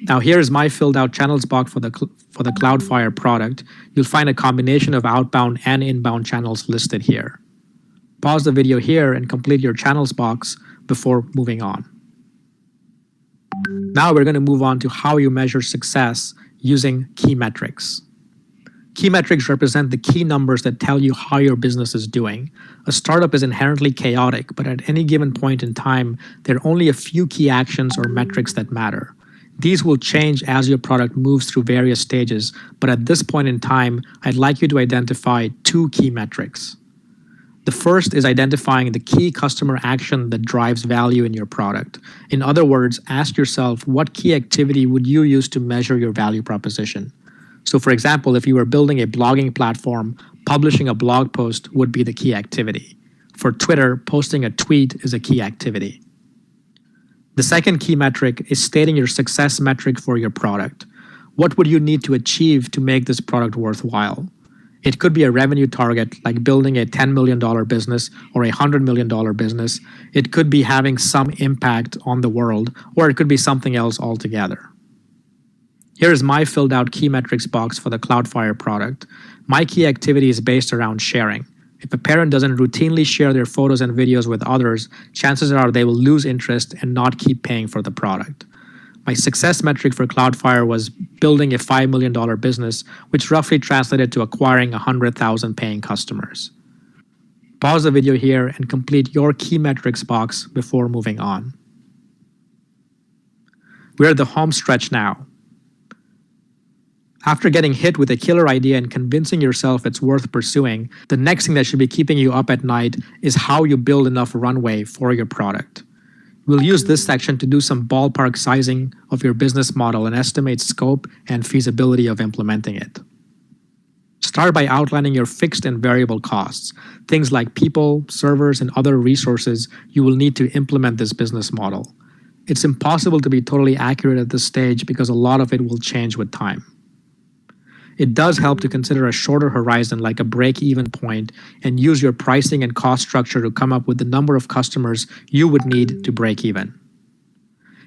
Now here's my filled out channels box for the Cloudflare product. You'll find a combination of outbound and inbound channels listed here. Pause the video here and complete your channels box before moving on. Now we're going to move on to how you measure success using key metrics. Key metrics represent the key numbers that tell you how your business is doing. A startup is inherently chaotic, but at any given point in time, there are only a few key actions or metrics that matter. These will change as your product moves through various stages, but at this point in time, I'd like you to identify 2 key metrics. The first is identifying the key customer action that drives value in your product. In other words, ask yourself, what key activity would you use to measure your value proposition? So for example, if you were building a blogging platform, publishing a blog post would be the key activity. For Twitter, posting a tweet is a key activity. The second key metric is stating your success metric for your product. What would you need to achieve to make this product worthwhile? It could be a revenue target, like building a $10 million business or a $100 million business. It could be having some impact on the world, or it could be something else altogether. Here is my filled out key metrics box for the Cloudflare product. My key activity is based around sharing. If a parent doesn't routinely share their photos and videos with others, chances are they will lose interest and not keep paying for the product. My success metric for Cloudflare was building a $5 million business, which roughly translated to acquiring 100,000 paying customers. Pause the video here and complete your key metrics box before moving on. We're at the home stretch now. After getting hit with a killer idea and convincing yourself it's worth pursuing, the next thing that should be keeping you up at night is how you build enough runway for your product. We'll use this section to do some ballpark sizing of your business model and estimate scope and feasibility of implementing it. Start by outlining your fixed and variable costs, things like people, servers, and other resources you will need to implement this business model. It's impossible to be totally accurate at this stage because a lot of it will change with time. It does help to consider a shorter horizon like a break-even point and use your pricing and cost structure to come up with the number of customers you would need to break even.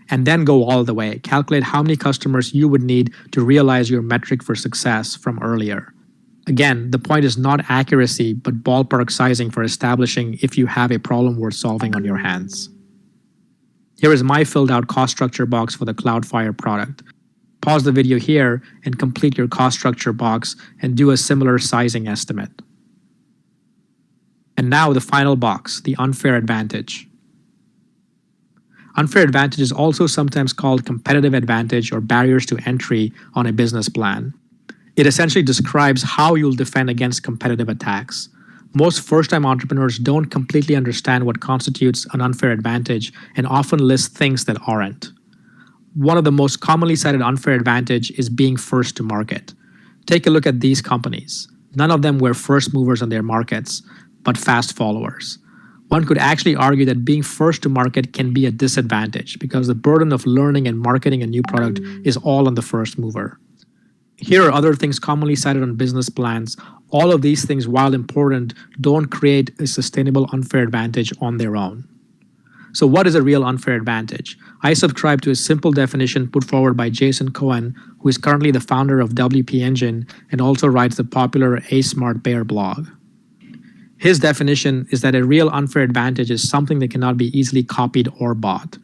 And then go all the way. Calculate how many customers you would need to realize your metric for success from earlier. Again, the point is not accuracy, but ballpark sizing for establishing if you have a problem worth solving on your hands. Here is my filled out cost structure box for the Cloudflare product. Pause the video here and complete your cost structure box and do a similar sizing estimate. And now the final box, the unfair advantage. Unfair advantage is also sometimes called competitive advantage or barriers to entry on a business plan. It essentially describes how you'll defend against competitive attacks. Most first-time entrepreneurs don't completely understand what constitutes an unfair advantage and often list things that aren't. One of the most commonly cited unfair advantage is being first to market. Take a look at these companies. None of them were first movers on their markets, but fast followers. One could actually argue that being first to market can be a disadvantage because the burden of learning and marketing a new product is all on the first mover. Here are other things commonly cited on business plans. All of these things, while important, don't create a sustainable unfair advantage on their own. So what is a real unfair advantage? I subscribe to a simple definition put forward by Jason Cohen, who is currently the founder of WP Engine and also writes the popular A Smart Bear blog. His definition is that a real unfair advantage is something that cannot be easily copied or bought.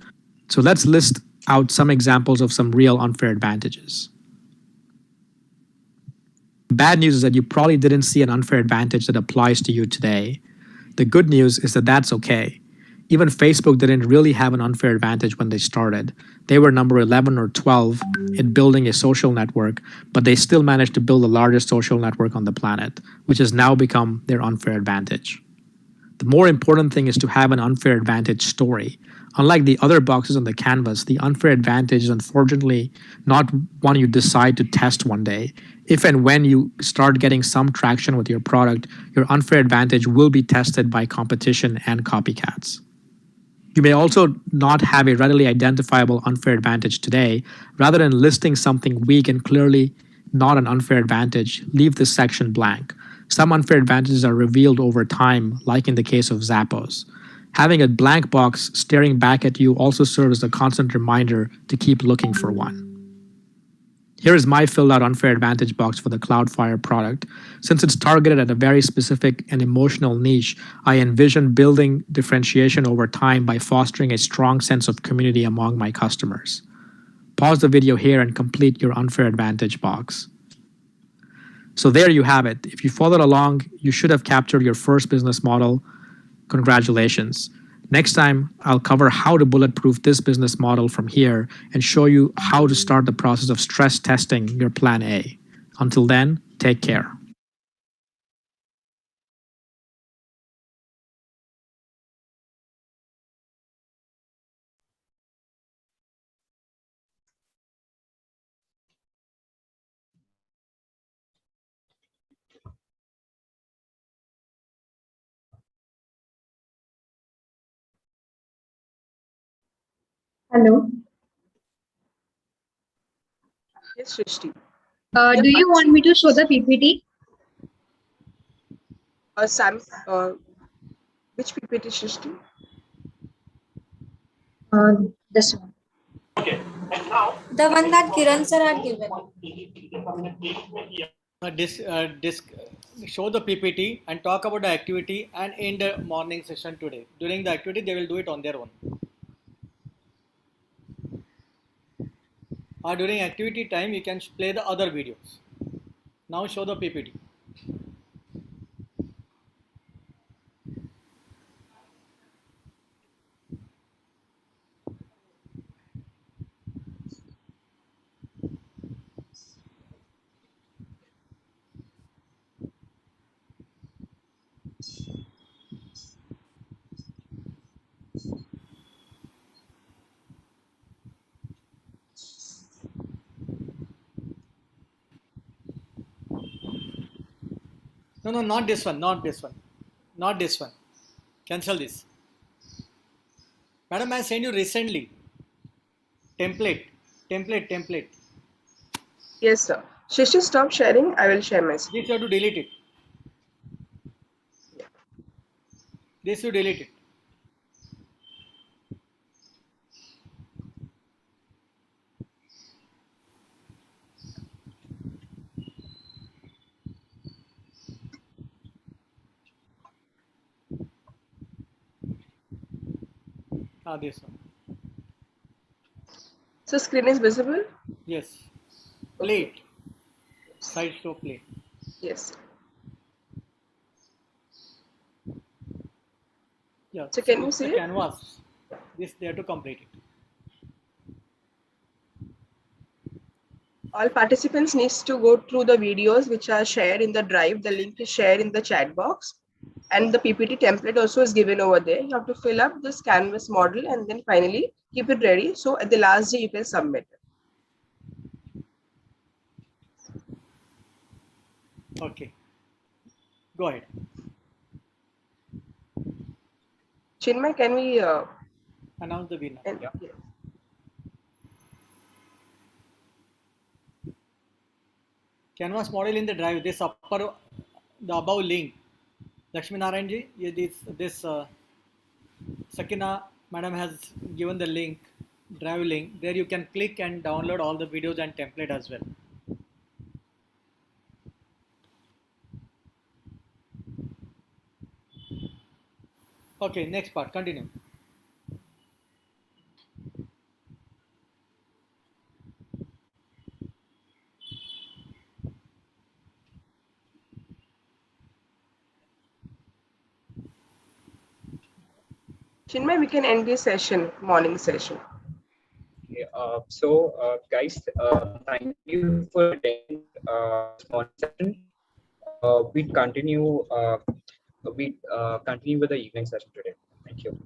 So let's list out some examples of some real unfair advantages. The bad news is that you probably didn't see an unfair advantage that applies to you today. The good news is that that's okay. Even Facebook didn't really have an unfair advantage when they started. They were number 11 or 12 in building a social network, but they still managed to build the largest social network on the planet, which has now become their unfair advantage. The more important thing is to have an unfair advantage story. Unlike the other boxes on the canvas, the unfair advantage is unfortunately not one you decide to test one day. If and when you start getting some traction with your product, your unfair advantage will be tested by competition and copycats. You may also not have a readily identifiable unfair advantage today. Rather than listing something weak and clearly not an unfair advantage, leave this section blank. Some unfair advantages are revealed over time, like in the case of Zappos. Having a blank box staring back at you also serves as a constant reminder to keep looking for one. Here is my filled out unfair advantage box for the Cloudflare product. Since it's targeted at a very specific and emotional niche, I envision building differentiation over time by fostering a strong sense of community among my customers. Pause the video here and complete your unfair advantage box. So there you have it. If you followed along, you should have captured your first business model. Congratulations. Next time, I'll cover how to bulletproof this business model from here and show you how to start the process of stress testing your plan A. Until then, take care. Hello. Yes, Srishti. Do you want me to show the PPT? Sam, which PPT, Srishti? This one. The one that Kiran sir had given. Show the PPT and talk about the activity and in the morning session today. During the activity, they will do it on their own. Or during activity time, you can play the other videos. Now show the PPT. No, not this one, not this one, not this one. Cancel this. Madam, I sent you recently. Template. Yes, sir. Srishti, stop sharing. I will share my screen. This you have to delete it. This you delete it. This one. So screen is visible? Yes. Plate. Side show plate. Yes. Yeah. So can you see the it? canvas. This they have to complete it. All participants needs to go through the videos which are shared in the drive. The link is shared in the chat box. And the PPT template also is given over there. You have to fill up this canvas model and then finally keep it ready. So at the last day, you can submit it. Okay. Go ahead. Chinmay, can we announce the winner? Yeah. Canvas model in the drive. This the above link. Lakshmi Narayan ji, this Sakina madam has given the link, drive link. There you can click and download all the videos and template as well. Okay, next part, continue. Chinmay, we can end this session, morning session. Okay, guys, thank you for attending this morning session. We continue with the evening session today. Thank you.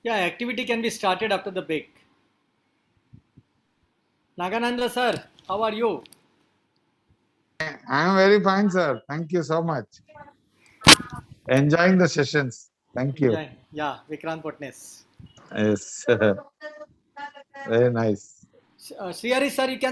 Yeah, activity can be started after the break. Naganandra sir, how are you? I am very fine, sir. Thank you so much. Enjoying the sessions. Thank you. Yeah, Vikrant Potnes. Yes. Very nice. Srihari sir, you can